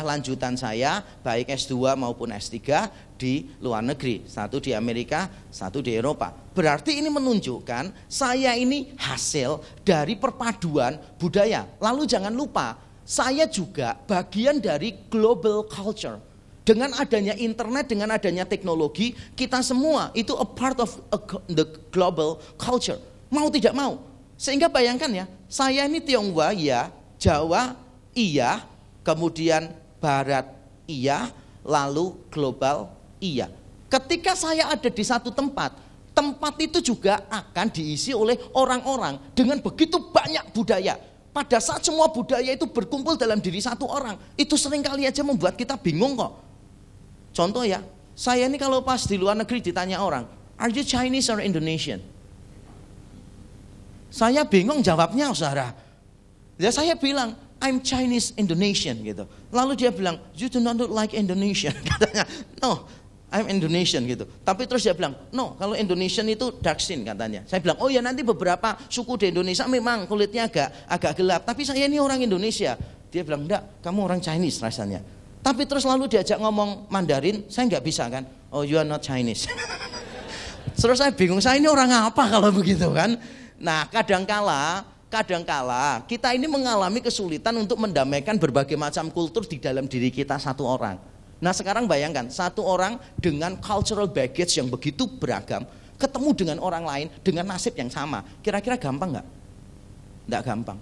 S5: lanjutan saya, baik S2 maupun S3 di luar negeri. Satu di Amerika, satu di Eropa. Berarti ini menunjukkan saya ini hasil dari perpaduan budaya. Lalu jangan lupa, saya juga bagian dari global culture. Dengan adanya internet, dengan adanya teknologi, kita semua itu a part of the global culture. Mau tidak mau. Sehingga bayangkan ya, saya ini Tionghoa iya, Jawa iya, kemudian Barat iya, lalu global iya. Ketika saya ada di satu tempat itu juga akan diisi oleh orang-orang dengan begitu banyak budaya. Pada saat semua budaya itu berkumpul dalam diri satu orang, itu seringkali aja membuat kita bingung kok. Contoh ya, saya ini kalau pas di luar negeri ditanya orang, are you Chinese or Indonesian? Saya bingung jawabnya, saudara. Ya saya bilang, I'm Chinese Indonesian gitu. Lalu dia bilang, you do not look like Indonesian. Katanya, no, I'm Indonesian gitu. Tapi terus dia bilang, no, kalau Indonesian itu dark skin katanya. Saya bilang, oh ya nanti beberapa suku di Indonesia memang kulitnya agak gelap. Tapi saya ini orang Indonesia. Dia bilang, enggak, kamu orang Chinese rasanya. Tapi terus lalu diajak ngomong Mandarin, saya nggak bisa kan. Oh, you are not Chinese. Terus saya bingung, saya ini orang apa kalau begitu kan. Nah, kadangkala kita ini mengalami kesulitan untuk mendamaikan berbagai macam kultur di dalam diri kita satu orang. Nah, sekarang bayangkan satu orang dengan cultural baggage yang begitu beragam, ketemu dengan orang lain dengan nasib yang sama. Kira-kira gampang nggak? Nggak gampang.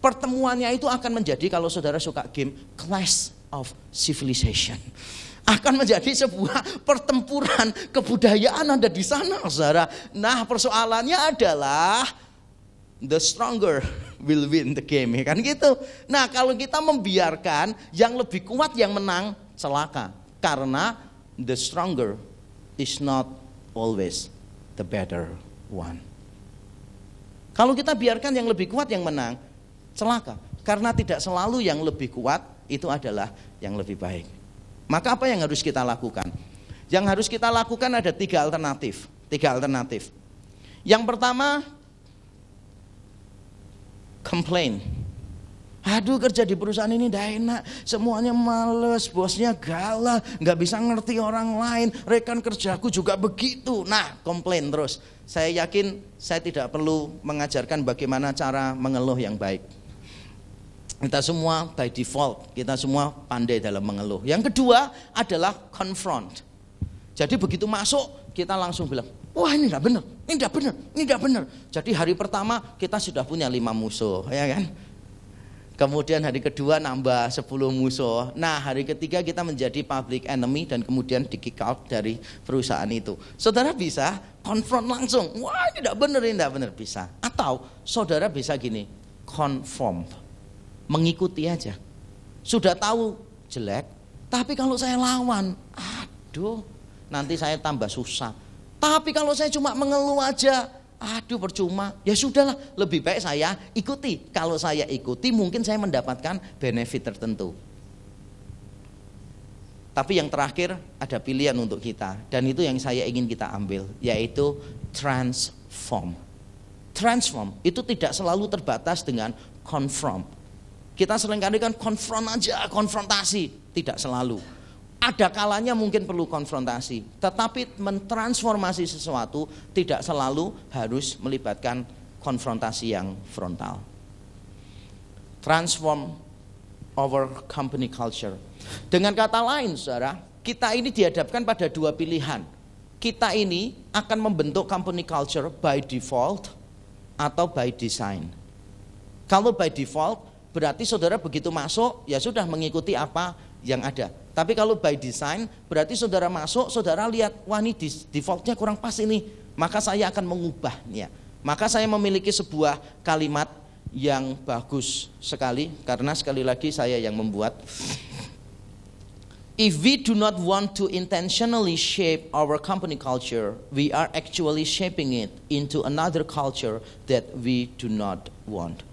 S5: Pertemuannya itu akan menjadi, kalau saudara suka game, clash of civilization. Akan menjadi sebuah pertempuran kebudayaan ada di sana, saudara. Nah, persoalannya adalah the stronger will win the game, ya kan gitu. Nah, kalau kita membiarkan yang lebih kuat yang menang, celaka. Karena the stronger is not always the better one. Kalau kita biarkan yang lebih kuat yang menang, celaka. Karena tidak selalu yang lebih kuat itu adalah yang lebih baik. Maka apa yang harus kita lakukan? Yang harus kita lakukan ada tiga alternatif. Yang pertama, complain. Aduh, kerja di perusahaan ini tidak enak, semuanya males, bosnya galak, nggak bisa ngerti orang lain, rekan kerjaku juga begitu. Nah, komplain terus. Saya yakin saya tidak perlu mengajarkan bagaimana cara mengeluh yang baik. Kita semua by default, kita semua pandai dalam mengeluh. Yang kedua adalah confront. Jadi begitu masuk, kita langsung bilang, wah ini tidak benar, ini tidak benar. Jadi hari pertama kita sudah punya 5 musuh, ya kan? Kemudian hari kedua nambah 10 musuh. Nah, hari ketiga kita menjadi public enemy dan kemudian di kick out dari perusahaan itu. Saudara bisa confront langsung, wah ini tidak benar, bisa. Atau saudara bisa gini, conform. Mengikuti aja. Sudah tahu jelek, tapi kalau saya lawan, aduh, nanti saya tambah susah. Tapi kalau saya cuma mengeluh aja, aduh percuma. Ya sudahlah, lebih baik saya ikuti. Kalau saya ikuti mungkin saya mendapatkan benefit tertentu. Tapi yang terakhir ada pilihan untuk kita, dan itu yang saya ingin kita ambil, yaitu transform. Transform itu tidak selalu terbatas dengan confront. Kita seringkali kan konfront aja, konfrontasi. Tidak selalu. Ada kalanya mungkin perlu konfrontasi. Tetapi mentransformasi sesuatu tidak selalu harus melibatkan konfrontasi yang frontal. Transform our company culture. Dengan kata lain, saudara, kita ini dihadapkan pada dua pilihan. Kita ini akan membentuk company culture by default atau by design. Kalau by default, berarti saudara begitu masuk, ya sudah mengikuti apa yang ada. Tapi kalau by design, berarti saudara masuk, saudara lihat, wah ini defaultnya kurang pas ini, maka saya akan mengubahnya. Maka saya memiliki sebuah kalimat yang bagus sekali, karena sekali lagi saya yang membuat. If we do not want to intentionally shape our company culture, we are actually shaping it into another culture that we do not want.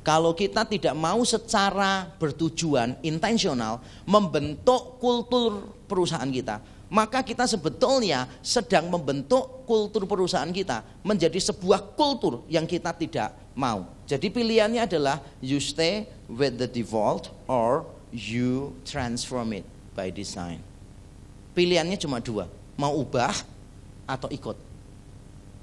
S5: Kalau kita tidak mau secara bertujuan, intensional, membentuk kultur perusahaan kita, maka kita sebetulnya sedang membentuk kultur perusahaan kita menjadi sebuah kultur yang kita tidak mau. Jadi pilihannya adalah you stay with the default or you transform it by design. Pilihannya cuma dua, mau ubah atau ikut.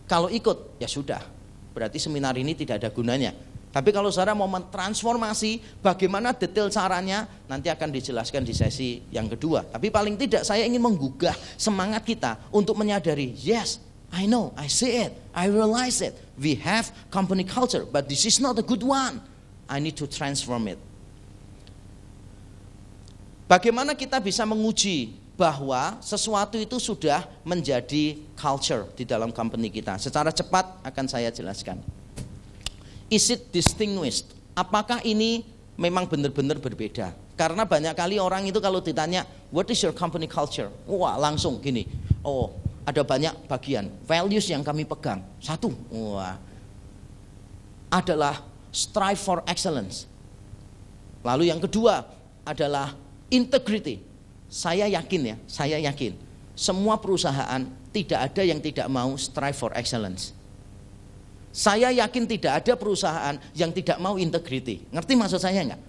S5: Kalau ikut, ya sudah, berarti seminar ini tidak ada gunanya. Tapi kalau saudara mau mentransformasi, bagaimana detail caranya, nanti akan dijelaskan di sesi yang kedua. Tapi paling tidak saya ingin menggugah semangat kita untuk menyadari, yes, I know, I see it, I realize it. We have company culture, but this is not a good one. I need to transform it. Bagaimana kita bisa menguji bahwa sesuatu itu sudah menjadi culture di dalam company kita? Secara cepat akan saya jelaskan. Is it distinguished? Apakah ini memang benar-benar berbeda? Karena banyak kali orang itu kalau ditanya, what is your company culture? Wah, langsung gini. Oh, ada banyak bagian. Values yang kami pegang. Satu, wah, adalah strive for excellence. Lalu yang kedua adalah integrity. Saya yakin semua perusahaan tidak ada yang tidak mau strive for excellence. Saya yakin tidak ada perusahaan yang tidak mau integrity. Ngerti maksud saya enggak?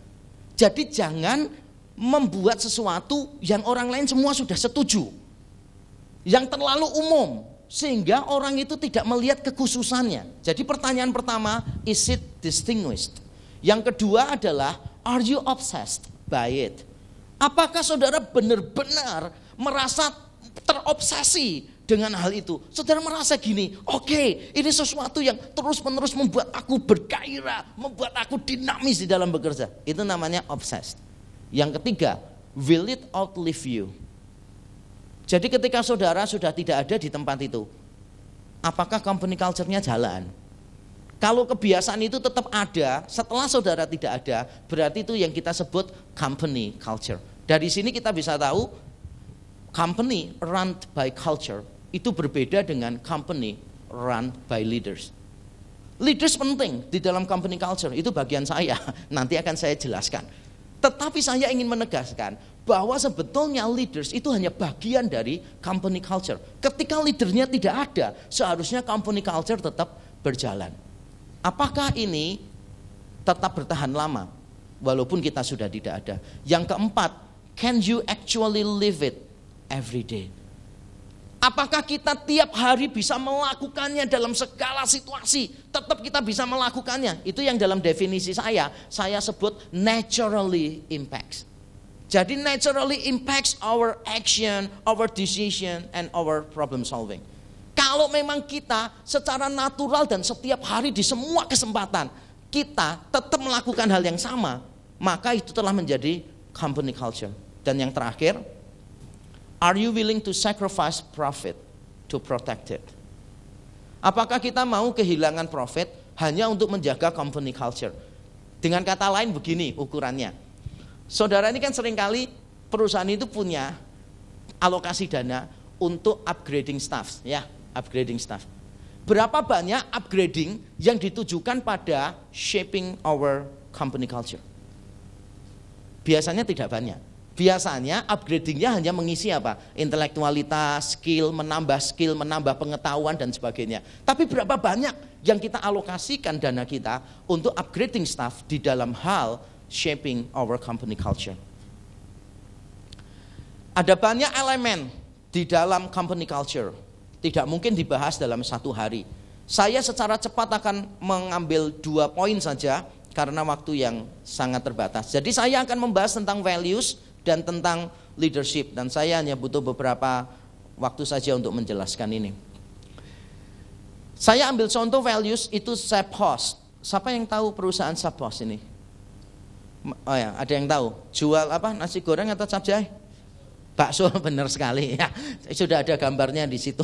S5: Jadi jangan membuat sesuatu yang orang lain semua sudah setuju, yang terlalu umum, sehingga orang itu tidak melihat kekhususannya. Jadi pertanyaan pertama, is it distinguished? Yang kedua adalah, are you obsessed by it? Apakah saudara benar-benar merasa terobsesi dengan hal itu? Saudara merasa gini, oke, ini sesuatu yang terus-menerus membuat aku bergairah, membuat aku dinamis di dalam bekerja. Itu namanya obsessed. Yang ketiga, will it outlive you? Jadi ketika saudara sudah tidak ada di tempat itu, apakah company culture-nya jalan? Kalau kebiasaan itu tetap ada, setelah saudara tidak ada, berarti itu yang kita sebut company culture. Dari sini kita bisa tahu, company run by culture itu berbeda dengan company run by leaders. Leaders penting di dalam company culture, itu bagian saya, nanti akan saya jelaskan. Tetapi saya ingin menegaskan bahwa sebetulnya leaders itu hanya bagian dari company culture. Ketika leadernya tidak ada, seharusnya company culture tetap berjalan. Apakah ini tetap bertahan lama walaupun kita sudah tidak ada? Yang keempat, can you actually live it every day? Apakah kita tiap hari bisa melakukannya dalam segala situasi? Tetap kita bisa melakukannya. Itu yang dalam definisi saya sebut naturally impacts. Jadi naturally impacts our action, our decision, and our problem solving. Kalau memang kita secara natural dan setiap hari di semua kesempatan kita tetap melakukan hal yang sama, maka itu telah menjadi company culture. Dan yang terakhir, are you willing to sacrifice profit to protect it? Apakah kita mau kehilangan profit hanya untuk menjaga company culture? Dengan kata lain begini ukurannya. Saudara ini kan seringkali perusahaan itu punya alokasi dana untuk upgrading staff, ya. Upgrading staff. Berapa banyak upgrading yang ditujukan pada shaping our company culture? Biasanya tidak banyak. Biasanya upgradingnya hanya mengisi apa? Intelektualitas, skill, menambah pengetahuan dan sebagainya. Tapi berapa banyak yang kita alokasikan dana kita untuk upgrading staff di dalam hal shaping our company culture? Ada banyak elemen di dalam company culture. Tidak mungkin dibahas dalam satu hari. Saya secara cepat akan mengambil 2 poin saja karena waktu yang sangat terbatas. Jadi saya akan membahas tentang values dan tentang leadership. Dan saya hanya butuh beberapa waktu saja untuk menjelaskan ini. Saya ambil contoh values itu Zappos. Siapa yang tahu perusahaan Zappos ini? Oh ya, ada yang tahu. Jual apa? Nasi goreng atau capcay? Bakso, benar sekali ya. Sudah ada gambarnya di situ.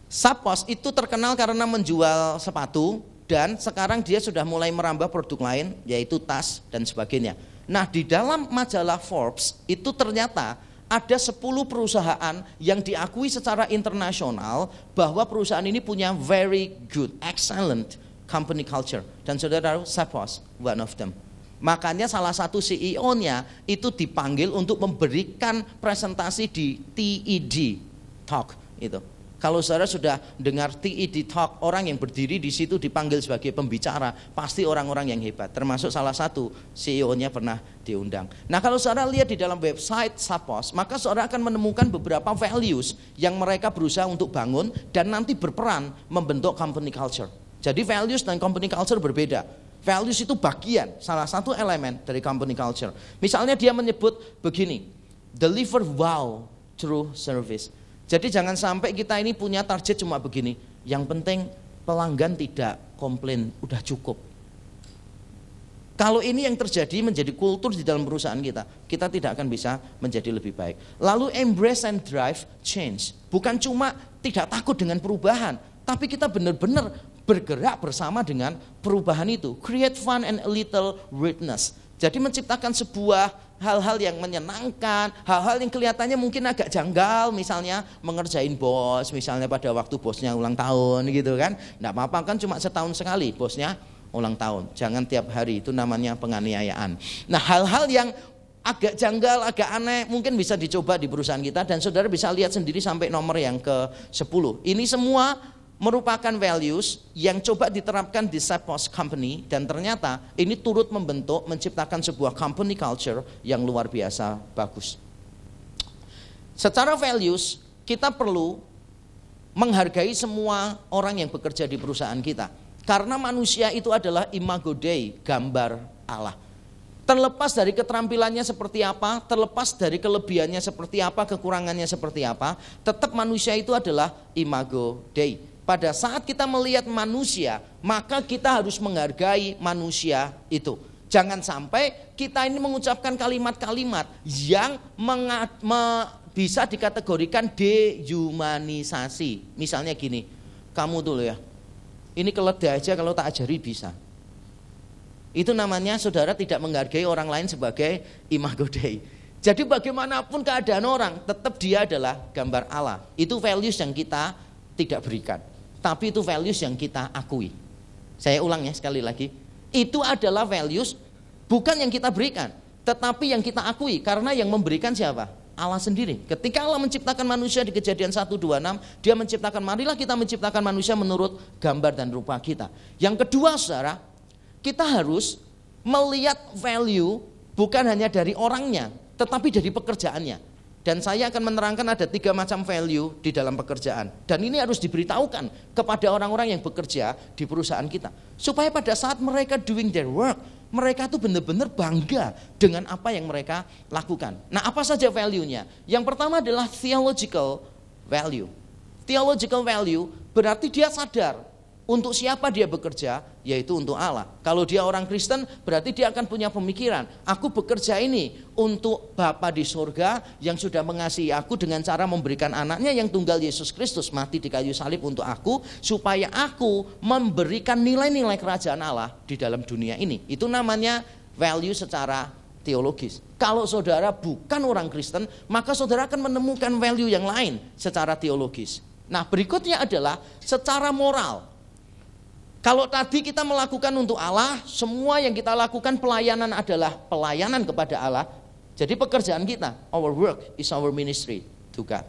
S5: Zappos itu terkenal karena menjual sepatu dan sekarang dia sudah mulai merambah produk lain yaitu tas dan sebagainya.
S3: Nah, di dalam majalah Forbes itu ternyata ada 10 perusahaan yang diakui secara internasional bahwa perusahaan ini punya very good, excellent company culture. Dan saudara tahu, Zappos one of them. Makanya salah satu CEO-nya itu dipanggil untuk memberikan presentasi di TED Talk itu. Kalau saudara sudah dengar TED Talk, orang yang berdiri di situ dipanggil sebagai pembicara, pasti orang-orang yang hebat. Termasuk salah satu CEO-nya pernah diundang. Nah, kalau saudara lihat di dalam website Zappos, maka saudara akan menemukan beberapa values yang mereka berusaha untuk bangun dan nanti berperan membentuk company culture. Jadi values dan company culture berbeda. Values itu bagian, salah satu elemen dari company culture. Misalnya dia menyebut begini, deliver wow through service. Jadi jangan sampai kita ini punya target cuma begini, yang penting pelanggan tidak komplain, udah cukup. Kalau ini yang terjadi menjadi kultur di dalam perusahaan kita tidak akan bisa menjadi lebih baik. Lalu embrace and drive change. Bukan cuma tidak takut dengan perubahan, tapi kita benar-benar bergerak bersama dengan perubahan itu. Create fun and a little weirdness. Jadi menciptakan sebuah hal-hal yang menyenangkan, hal-hal yang kelihatannya mungkin agak janggal, misalnya mengerjain bos, misalnya pada waktu bosnya ulang tahun gitu kan. Nggak apa-apa kan, cuma setahun sekali bosnya ulang tahun. Jangan tiap hari, itu namanya penganiayaan. Nah, hal-hal yang agak janggal, agak aneh mungkin bisa dicoba di perusahaan kita, dan saudara bisa lihat sendiri sampai nomor yang ke-10. Ini semua merupakan values yang coba diterapkan di Zappos Company, dan ternyata ini turut membentuk, menciptakan sebuah company culture yang luar biasa bagus. Secara values, kita perlu menghargai semua orang yang bekerja di perusahaan kita, karena manusia itu adalah imago Dei, gambar Allah. Terlepas dari keterampilannya seperti apa, terlepas dari kelebihannya seperti apa, kekurangannya seperti apa, tetap manusia itu adalah imago Dei. Pada saat kita melihat manusia, maka kita harus menghargai manusia itu. Jangan sampai kita ini mengucapkan kalimat-kalimat yang bisa dikategorikan dehumanisasi. Misalnya gini, kamu dulu ya, ini keledai aja kalau tak ajari bisa. Itu namanya saudara tidak menghargai orang lain sebagai imago Dei. Jadi bagaimanapun keadaan orang, tetap dia adalah gambar Allah. Itu values yang kita tidak berikan, tapi itu values yang kita akui. Saya ulang ya sekali lagi, itu adalah values bukan yang kita berikan, tetapi yang kita akui, karena yang memberikan siapa? Allah sendiri. Ketika Allah menciptakan manusia di Kejadian 1:26, dia menciptakan, marilah kita menciptakan manusia menurut gambar dan rupa kita. Yang kedua saudara, kita harus melihat value bukan hanya dari orangnya, tetapi dari pekerjaannya. Dan saya akan menerangkan ada 3 macam value di dalam pekerjaan. Dan ini harus diberitahukan kepada orang-orang yang bekerja di perusahaan kita, supaya pada saat mereka doing their work, mereka tuh benar-benar bangga dengan apa yang mereka lakukan. Nah, apa saja value-nya? Yang pertama adalah theological value. Theological value berarti dia sadar untuk siapa dia bekerja, yaitu untuk Allah. Kalau dia orang Kristen, berarti dia akan punya pemikiran, aku bekerja ini untuk Bapa di surga yang sudah mengasihi aku dengan cara memberikan anaknya yang tunggal, Yesus Kristus, mati di kayu salib untuk aku, supaya aku memberikan nilai-nilai kerajaan Allah di dalam dunia ini. Itu namanya value secara teologis. Kalau saudara bukan orang Kristen, maka saudara akan menemukan value yang lain secara teologis. Nah, berikutnya adalah secara moral. Kalau tadi kita melakukan untuk Allah, semua yang kita lakukan pelayanan adalah pelayanan kepada Allah. Jadi pekerjaan kita, our work is our ministry to God.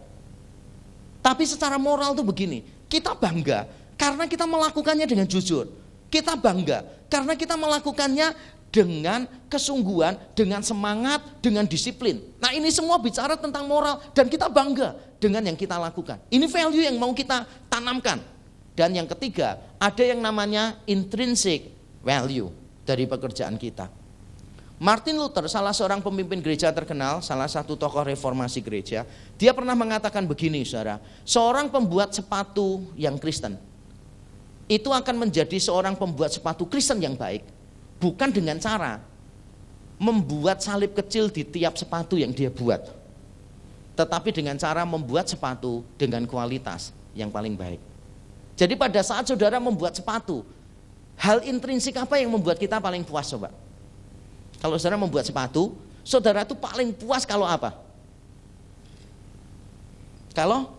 S3: Tapi secara moral tuh begini, kita bangga karena kita melakukannya dengan jujur. Kita bangga karena kita melakukannya dengan kesungguhan, dengan semangat, dengan disiplin. Nah, ini semua bicara tentang moral dan kita bangga dengan yang kita lakukan. Ini value yang mau kita tanamkan. Dan yang ketiga, ada yang namanya intrinsic value dari pekerjaan kita. Martin Luther, salah seorang pemimpin gereja terkenal, salah satu tokoh reformasi gereja, dia pernah mengatakan begini, saudara, seorang pembuat sepatu yang Kristen itu akan menjadi seorang pembuat sepatu Kristen yang baik, bukan dengan cara membuat salib kecil di tiap sepatu yang dia buat, tetapi dengan cara membuat sepatu dengan kualitas yang paling baik. Jadi pada saat saudara membuat sepatu, hal intrinsik apa yang membuat kita paling puas coba?
S5: Kalau saudara membuat sepatu, saudara tuh paling puas kalau apa? Kalau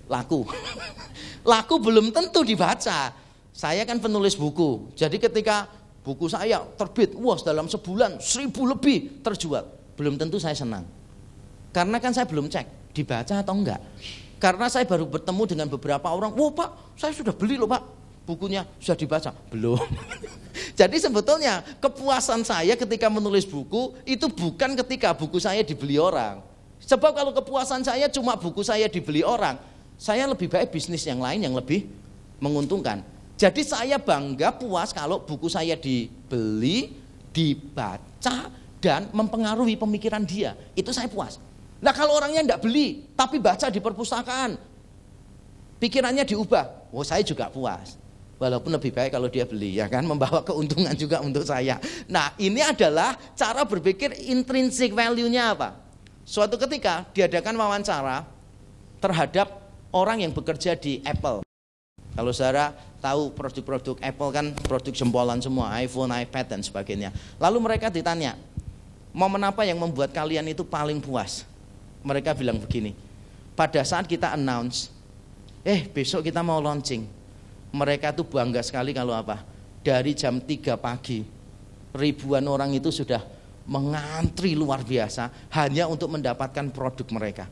S5: laku. Laku belum tentu dibaca. Saya kan penulis buku, jadi ketika buku saya terbit, wah dalam sebulan 1000 lebih terjual, belum tentu saya senang. Karena kan saya belum cek, dibaca atau enggak. Karena saya baru bertemu dengan beberapa orang, wah Pak, saya sudah beli loh Pak, bukunya sudah dibaca, belum. Jadi sebetulnya kepuasan saya ketika menulis buku, itu bukan ketika buku saya dibeli orang. Sebab kalau kepuasan saya cuma buku saya dibeli orang, saya lebih baik bisnis yang lain yang lebih menguntungkan. Jadi saya bangga puas kalau buku saya dibeli, dibaca, dan mempengaruhi pemikiran dia. Itu saya puas. Nah kalau orangnya enggak beli, tapi baca di perpustakaan, pikirannya diubah, oh saya juga puas. Walaupun lebih baik kalau dia beli, ya kan, membawa keuntungan juga untuk saya. Nah ini adalah cara berpikir intrinsic value-nya apa. Suatu ketika diadakan wawancara terhadap orang yang bekerja di Apple. Kalau saudara tahu produk-produk Apple kan produk jempolan semua, iPhone, iPad dan sebagainya. Lalu mereka ditanya, momen apa yang membuat kalian itu paling puas? Mereka bilang begini, pada saat kita announce, besok kita mau launching. Mereka tuh bangga sekali kalau apa? Dari jam 3 pagi, ribuan orang itu sudah mengantri luar biasa hanya untuk mendapatkan produk mereka.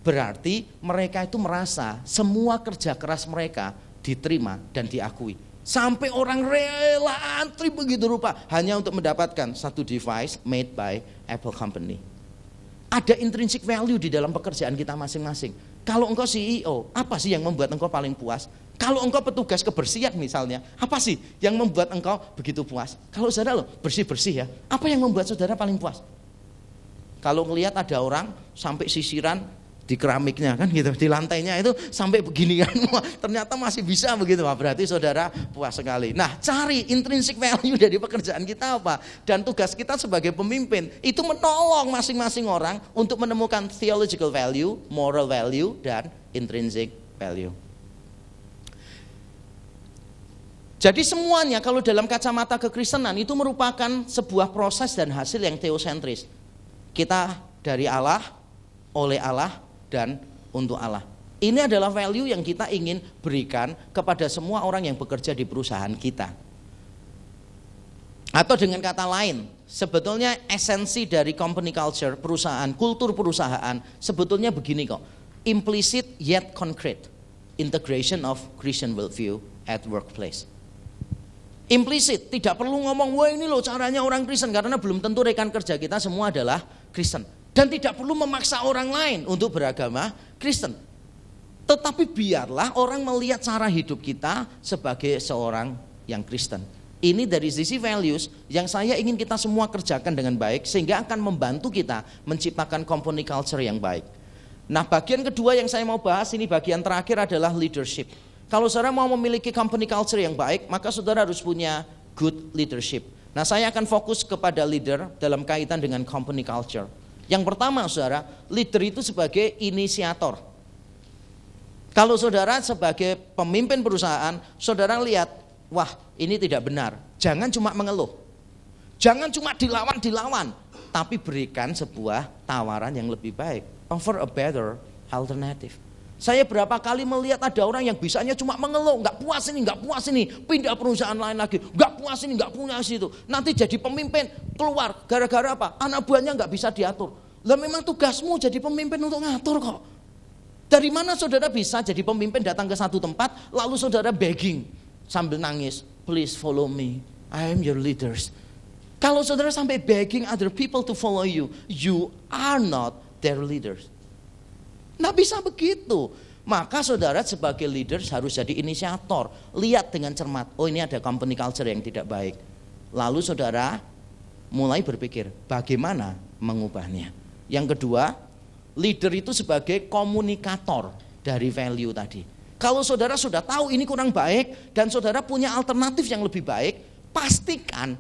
S5: Berarti mereka itu merasa semua kerja keras mereka diterima dan diakui. Sampai orang rela antri begitu rupa hanya untuk mendapatkan satu device made by Apple Company. Ada intrinsic value di dalam pekerjaan kita masing-masing. Kalau engkau CEO, apa sih yang membuat engkau paling puas? Kalau engkau petugas kebersihan misalnya, apa sih yang membuat engkau begitu puas? Kalau saudara bersih-bersih ya, apa yang membuat saudara paling puas? Kalau ngelihat ada orang sampai sisiran di keramiknya kan gitu, di lantainya itu sampai begini kan, ternyata masih bisa begitu, berarti saudara puas sekali. Nah cari intrinsic value dari pekerjaan kita apa, dan tugas kita sebagai pemimpin itu menolong masing-masing orang untuk menemukan theological value, moral value, dan intrinsic value. Jadi semuanya kalau dalam kacamata kekristenan itu merupakan sebuah proses dan hasil yang teosentris. Kita dari Allah, oleh Allah, dan untuk Allah. Ini adalah value yang kita ingin berikan kepada semua orang yang bekerja di perusahaan kita. Atau dengan kata lain, sebetulnya esensi dari company culture, perusahaan, kultur perusahaan, sebetulnya begini kok. Implicit yet concrete integration of Christian worldview at workplace. Implicit, tidak perlu ngomong, wah ini loh caranya orang Kristen, karena belum tentu rekan kerja kita semua adalah Kristen. Dan tidak perlu memaksa orang lain untuk beragama Kristen. Tetapi biarlah orang melihat cara hidup kita sebagai seorang yang Kristen. Ini dari sisi values yang saya ingin kita semua kerjakan dengan baik, sehingga akan membantu kita menciptakan company culture yang baik. Nah bagian kedua yang saya mau bahas, ini bagian terakhir, adalah leadership. Kalau saudara mau memiliki company culture yang baik, maka saudara harus punya good leadership. Nah saya akan fokus kepada leader dalam kaitan dengan company culture. Yang pertama saudara, leader itu sebagai inisiator. Kalau saudara sebagai pemimpin perusahaan, saudara lihat, wah ini tidak benar. Jangan cuma mengeluh, jangan cuma dilawan, tapi berikan sebuah tawaran yang lebih baik. Offer a better alternative. Saya berapa kali melihat ada orang yang bisanya cuma mengeluh, nggak puas ini, pindah perusahaan lain lagi, nggak puas ini, nggak puas itu. Nanti jadi pemimpin keluar, gara-gara apa? Anak buahnya nggak bisa diatur. Lah memang tugasmu jadi pemimpin untuk ngatur kok. Dari mana saudara bisa jadi pemimpin datang ke satu tempat, lalu saudara begging sambil nangis, please follow me, I am your leaders. Kalau saudara sampai begging other people to follow you, you are not their leaders. Nggak bisa begitu. Maka saudara sebagai leaders harus jadi inisiator. Lihat dengan cermat, oh ini ada company culture yang tidak baik. Lalu saudara mulai berpikir bagaimana mengubahnya. Yang kedua, leader itu sebagai komunikator dari value tadi. Kalau saudara sudah tahu ini kurang baik dan saudara punya alternatif yang lebih baik, pastikan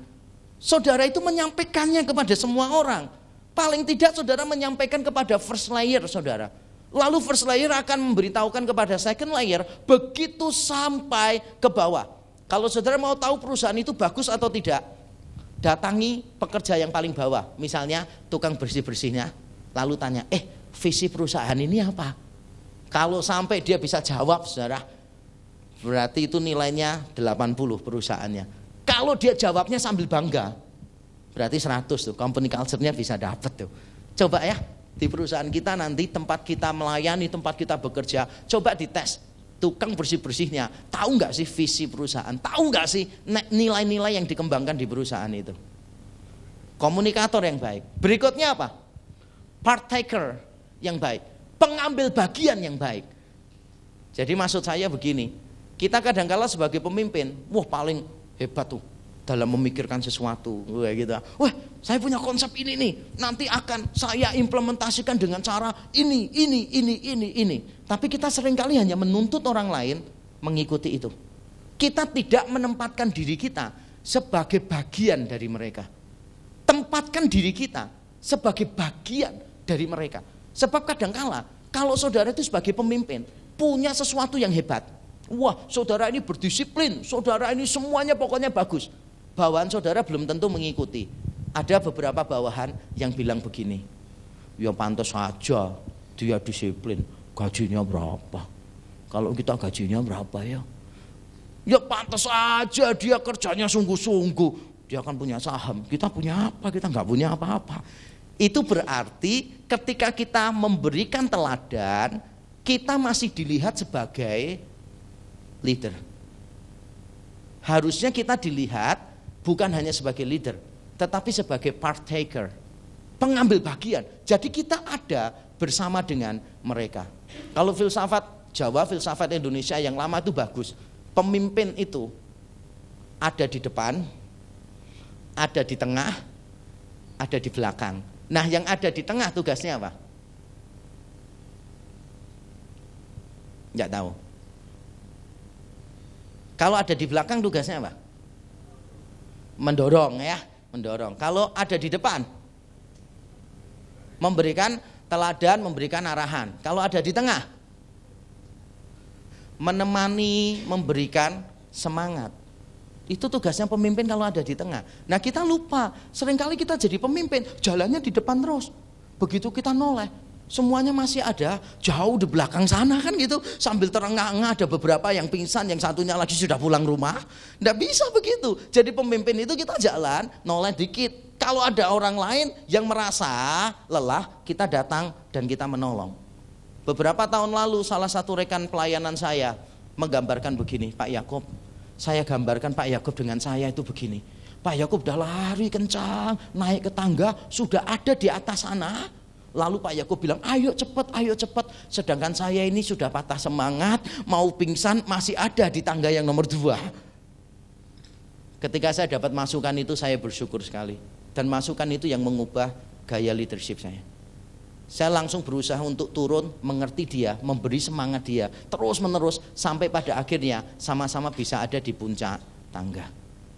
S5: saudara itu menyampaikannya kepada semua orang. Paling tidak saudara menyampaikan kepada first layer saudara. Lalu first layer akan memberitahukan kepada second layer begitu sampai ke bawah. Kalau saudara mau tahu perusahaan itu bagus atau tidak, datangi pekerja yang paling bawah, misalnya tukang bersih-bersihnya, lalu tanya, visi perusahaan ini apa? Kalau sampai dia bisa jawab, saudara, berarti itu nilainya 80 perusahaannya. Kalau dia jawabnya sambil bangga, berarti 100 tuh, company culture-nya bisa dapat tuh. Coba ya, di perusahaan kita nanti tempat kita melayani, tempat kita bekerja, coba dites tukang bersih-bersihnya, tahu nggak sih visi perusahaan, tahu nggak sih nilai-nilai yang dikembangkan di perusahaan itu. Komunikator yang baik. Berikutnya apa? Partaker yang baik, pengambil bagian yang baik. Jadi maksud saya begini, kita kadang-kala sebagai pemimpin, paling hebat tuh dalam memikirkan sesuatu, gitu. Saya punya konsep ini nih, nanti akan saya implementasikan dengan cara ini. Tapi kita seringkali hanya menuntut orang lain mengikuti itu. Kita tidak menempatkan diri kita sebagai bagian dari mereka. Tempatkan diri kita sebagai bagian dari mereka. Sebab kadang-kala kalau saudara itu sebagai pemimpin punya sesuatu yang hebat, saudara ini berdisiplin, saudara ini semuanya pokoknya bagus, bawahan saudara belum tentu mengikuti. Ada beberapa bawahan yang bilang begini, ya pantas saja dia disiplin, gajinya berapa? Kalau kita gajinya berapa ya? Ya pantas saja dia kerjanya sungguh-sungguh, dia akan punya saham, kita punya apa? Kita nggak punya apa-apa. Itu berarti ketika kita memberikan teladan, kita masih dilihat sebagai leader. Harusnya kita dilihat bukan hanya sebagai leader, tetapi sebagai partaker, pengambil bagian. Jadi kita ada bersama dengan mereka. Kalau filsafat Jawa, filsafat Indonesia yang lama itu bagus. Pemimpin itu ada di depan, ada di tengah, ada di belakang. Nah, yang ada di tengah tugasnya apa? Enggak tahu. Kalau ada di belakang tugasnya apa? Mendorong ya, mendorong. Kalau ada di depan, memberikan teladan, memberikan arahan. Kalau ada di tengah, menemani, memberikan semangat. Itu tugasnya pemimpin kalau ada di tengah. Nah, kita lupa, seringkali kita jadi pemimpin, jalannya di depan terus. Begitu kita noleh, semuanya masih ada jauh di belakang sana kan gitu. Sambil terengah-engah ada beberapa yang pingsan, yang satunya lagi sudah pulang rumah. Nggak bisa begitu. Jadi pemimpin itu kita jalan, noleh dikit. Kalau ada orang lain yang merasa lelah, kita datang dan kita menolong. Beberapa tahun lalu salah satu rekan pelayanan saya menggambarkan begini, Pak Yakub, saya gambarkan Pak Yakub dengan saya itu begini. Pak Yakub udah lari kencang, naik ke tangga, sudah ada di atas sana. Lalu Pak Yakub bilang, ayo cepat, ayo cepat. Sedangkan saya ini sudah patah semangat, mau pingsan, masih ada di tangga yang nomor 2. Ketika saya dapat masukan itu, saya bersyukur sekali. Dan masukan itu yang mengubah gaya leadership saya. Saya langsung berusaha untuk turun, mengerti dia, memberi semangat dia, terus menerus sampai pada akhirnya sama-sama bisa ada di puncak tangga.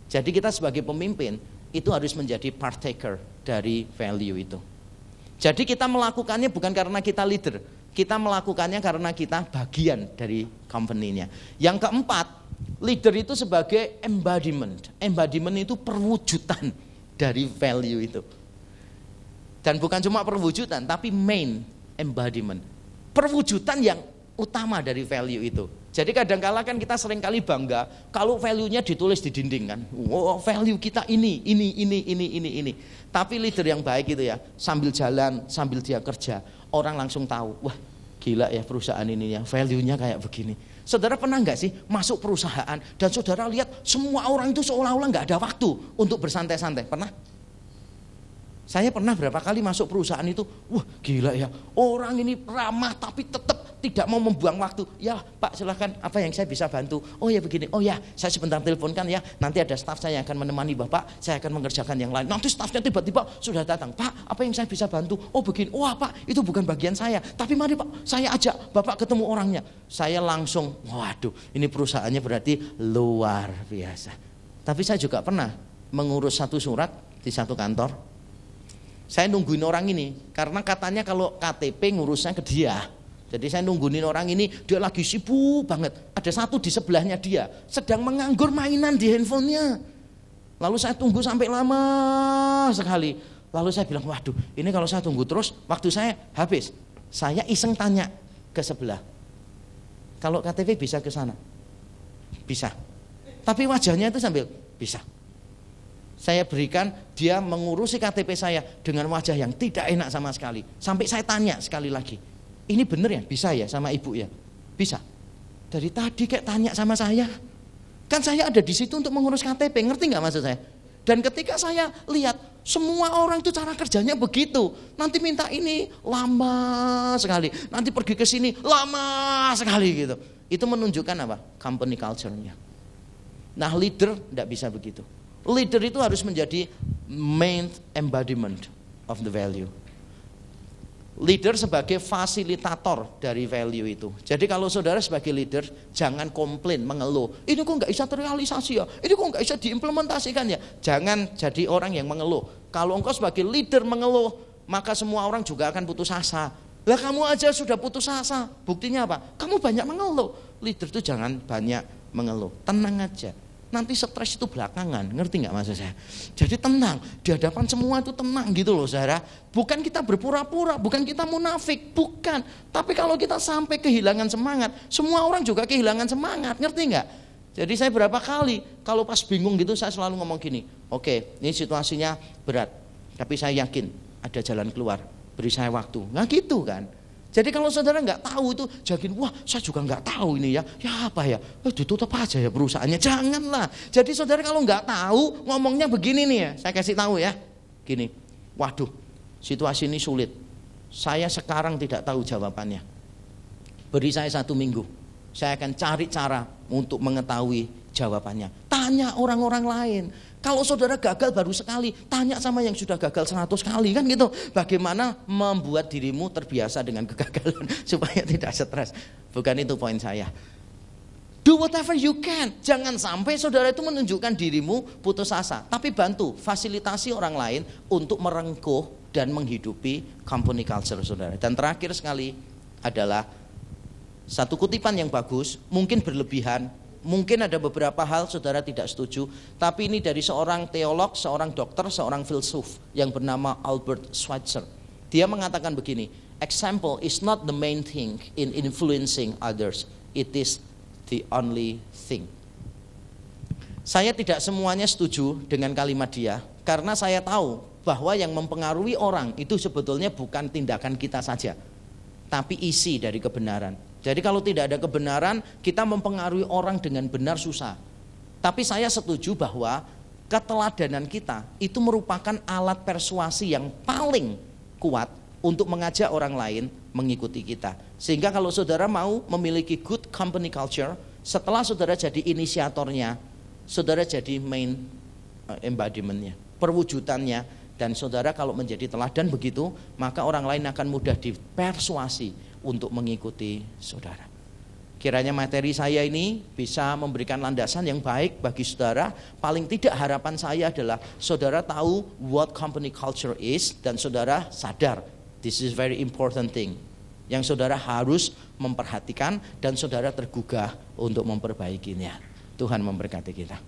S5: Jadi kita sebagai pemimpin itu harus menjadi partaker dari value itu. Jadi kita melakukannya bukan karena kita leader, kita melakukannya karena kita bagian dari company-nya. Yang keempat, leader itu sebagai embodiment. Embodiment itu perwujudan dari value itu. Dan bukan cuma perwujudan, tapi main embodiment. Perwujudan yang utama dari value itu. Jadi kadang-kala kan kita seringkali bangga kalau value-nya ditulis di dinding kan. Oh, value kita ini. Tapi leader yang baik itu ya, sambil jalan, sambil dia kerja, orang langsung tahu, wah gila ya perusahaan ini ya, value-nya kayak begini. Saudara pernah nggak sih masuk perusahaan dan saudara lihat semua orang itu seolah-olah nggak ada waktu untuk bersantai-santai? Pernah? Saya pernah berapa kali masuk perusahaan itu, wah gila ya, orang ini ramah tapi tetap tidak mau membuang waktu. Ya Pak silahkan, apa yang saya bisa bantu? Oh ya begini, oh ya saya sebentar teleponkan ya, nanti ada staf saya yang akan menemani Bapak, saya akan mengerjakan yang lain. Nanti stafnya tiba-tiba sudah datang, Pak apa yang saya bisa bantu? Oh begini, wah Pak itu bukan bagian saya, tapi mari Pak saya ajak Bapak ketemu orangnya. Saya langsung, waduh ini perusahaannya berarti luar biasa. Tapi saya juga pernah mengurus satu surat di satu kantor. Saya nungguin orang ini, karena katanya kalau KTP ngurusnya ke dia. Jadi saya nungguin orang ini, dia lagi sibuk banget. Ada satu di sebelahnya dia, sedang menganggur mainan di handphonenya.
S3: Lalu saya tunggu sampai lama sekali. Lalu saya bilang, waduh, ini kalau saya tunggu terus, waktu saya habis. Saya iseng tanya ke sebelah, kalau KTP bisa ke sana? Bisa. Tapi wajahnya itu sambil, bisa. Saya berikan, dia mengurusi KTP saya dengan wajah yang tidak enak sama sekali. Sampai saya tanya sekali lagi, ini bener ya? Bisa ya sama ibu ya? Bisa. Dari tadi kayak tanya sama saya. Kan saya ada di situ untuk mengurus KTP, ngerti nggak maksud saya? Dan ketika saya lihat semua orang itu cara kerjanya begitu, nanti minta ini lama sekali, nanti pergi ke sini lama sekali gitu. Itu menunjukkan apa? Company culture-nya. Nah, leader tidak bisa begitu. Leader itu harus menjadi main embodiment of the value. Leader sebagai fasilitator dari value itu. Jadi kalau saudara sebagai leader, jangan komplain, mengeluh. Ini kok nggak bisa terrealisasi ya? Ini kok nggak bisa diimplementasikan ya? Jangan jadi orang yang mengeluh. Kalau engkau sebagai leader mengeluh, maka semua orang juga akan putus asa. Lah kamu aja sudah putus asa. Buktinya apa? Kamu banyak mengeluh. Leader itu jangan banyak mengeluh. Tenang aja. Nanti stres itu belakangan, ngerti nggak maksud saya? Jadi tenang, di hadapan semua itu tenang gitu loh saudara. Bukan kita berpura-pura, bukan kita munafik, bukan. Tapi kalau kita sampai kehilangan semangat, semua orang juga kehilangan semangat, ngerti nggak? Jadi saya berapa kali, kalau pas bingung gitu saya selalu ngomong gini, oke, ini situasinya berat, tapi saya yakin ada jalan keluar, beri saya waktu. Nggak gitu kan? Jadi kalau saudara nggak tahu itu, jangan wah saya juga nggak tahu ini ya apa ya, ditutup aja ya perusahaannya, janganlah. Jadi saudara kalau nggak tahu ngomongnya begini nih ya, saya kasih tahu ya, gini, waduh situasi ini sulit, saya sekarang tidak tahu jawabannya, beri saya 1 minggu, saya akan cari cara untuk mengetahui jawabannya. Tanya orang-orang lain. Kalau saudara gagal baru sekali, tanya sama yang sudah gagal 100 kali kan gitu. Bagaimana membuat dirimu terbiasa dengan kegagalan supaya tidak stres. Bukan itu poin saya. Do whatever you can. Jangan sampai saudara itu menunjukkan dirimu putus asa. Tapi bantu, fasilitasi orang lain untuk merengkuh dan menghidupi company culture saudara. Dan terakhir sekali adalah satu kutipan yang bagus, mungkin berlebihan. Mungkin ada beberapa hal saudara tidak setuju, tapi ini dari seorang teolog, seorang dokter, seorang filsuf yang bernama Albert Schweitzer. Dia mengatakan begini, example is not the main thing in influencing others, it is the only thing. Saya tidak semuanya setuju dengan kalimat dia, karena saya tahu bahwa yang mempengaruhi orang itu sebetulnya bukan tindakan kita saja, tapi isi dari kebenaran. Jadi kalau tidak ada kebenaran, kita mempengaruhi orang dengan benar susah. Tapi saya setuju bahwa keteladanan kita itu merupakan alat persuasi yang paling kuat untuk mengajak orang lain mengikuti kita. Sehingga kalau saudara mau memiliki good company culture, setelah saudara jadi inisiatornya, saudara jadi main embodimentnya, perwujudannya. Dan saudara kalau menjadi teladan begitu, maka orang lain akan mudah dipersuasi untuk mengikuti saudara. Kiranya materi saya ini bisa memberikan landasan yang baik bagi saudara. Paling tidak harapan saya adalah saudara tahu what company culture is, dan saudara sadar this is very important thing yang saudara harus memperhatikan dan saudara tergugah untuk memperbaikinya. Tuhan memberkati kita.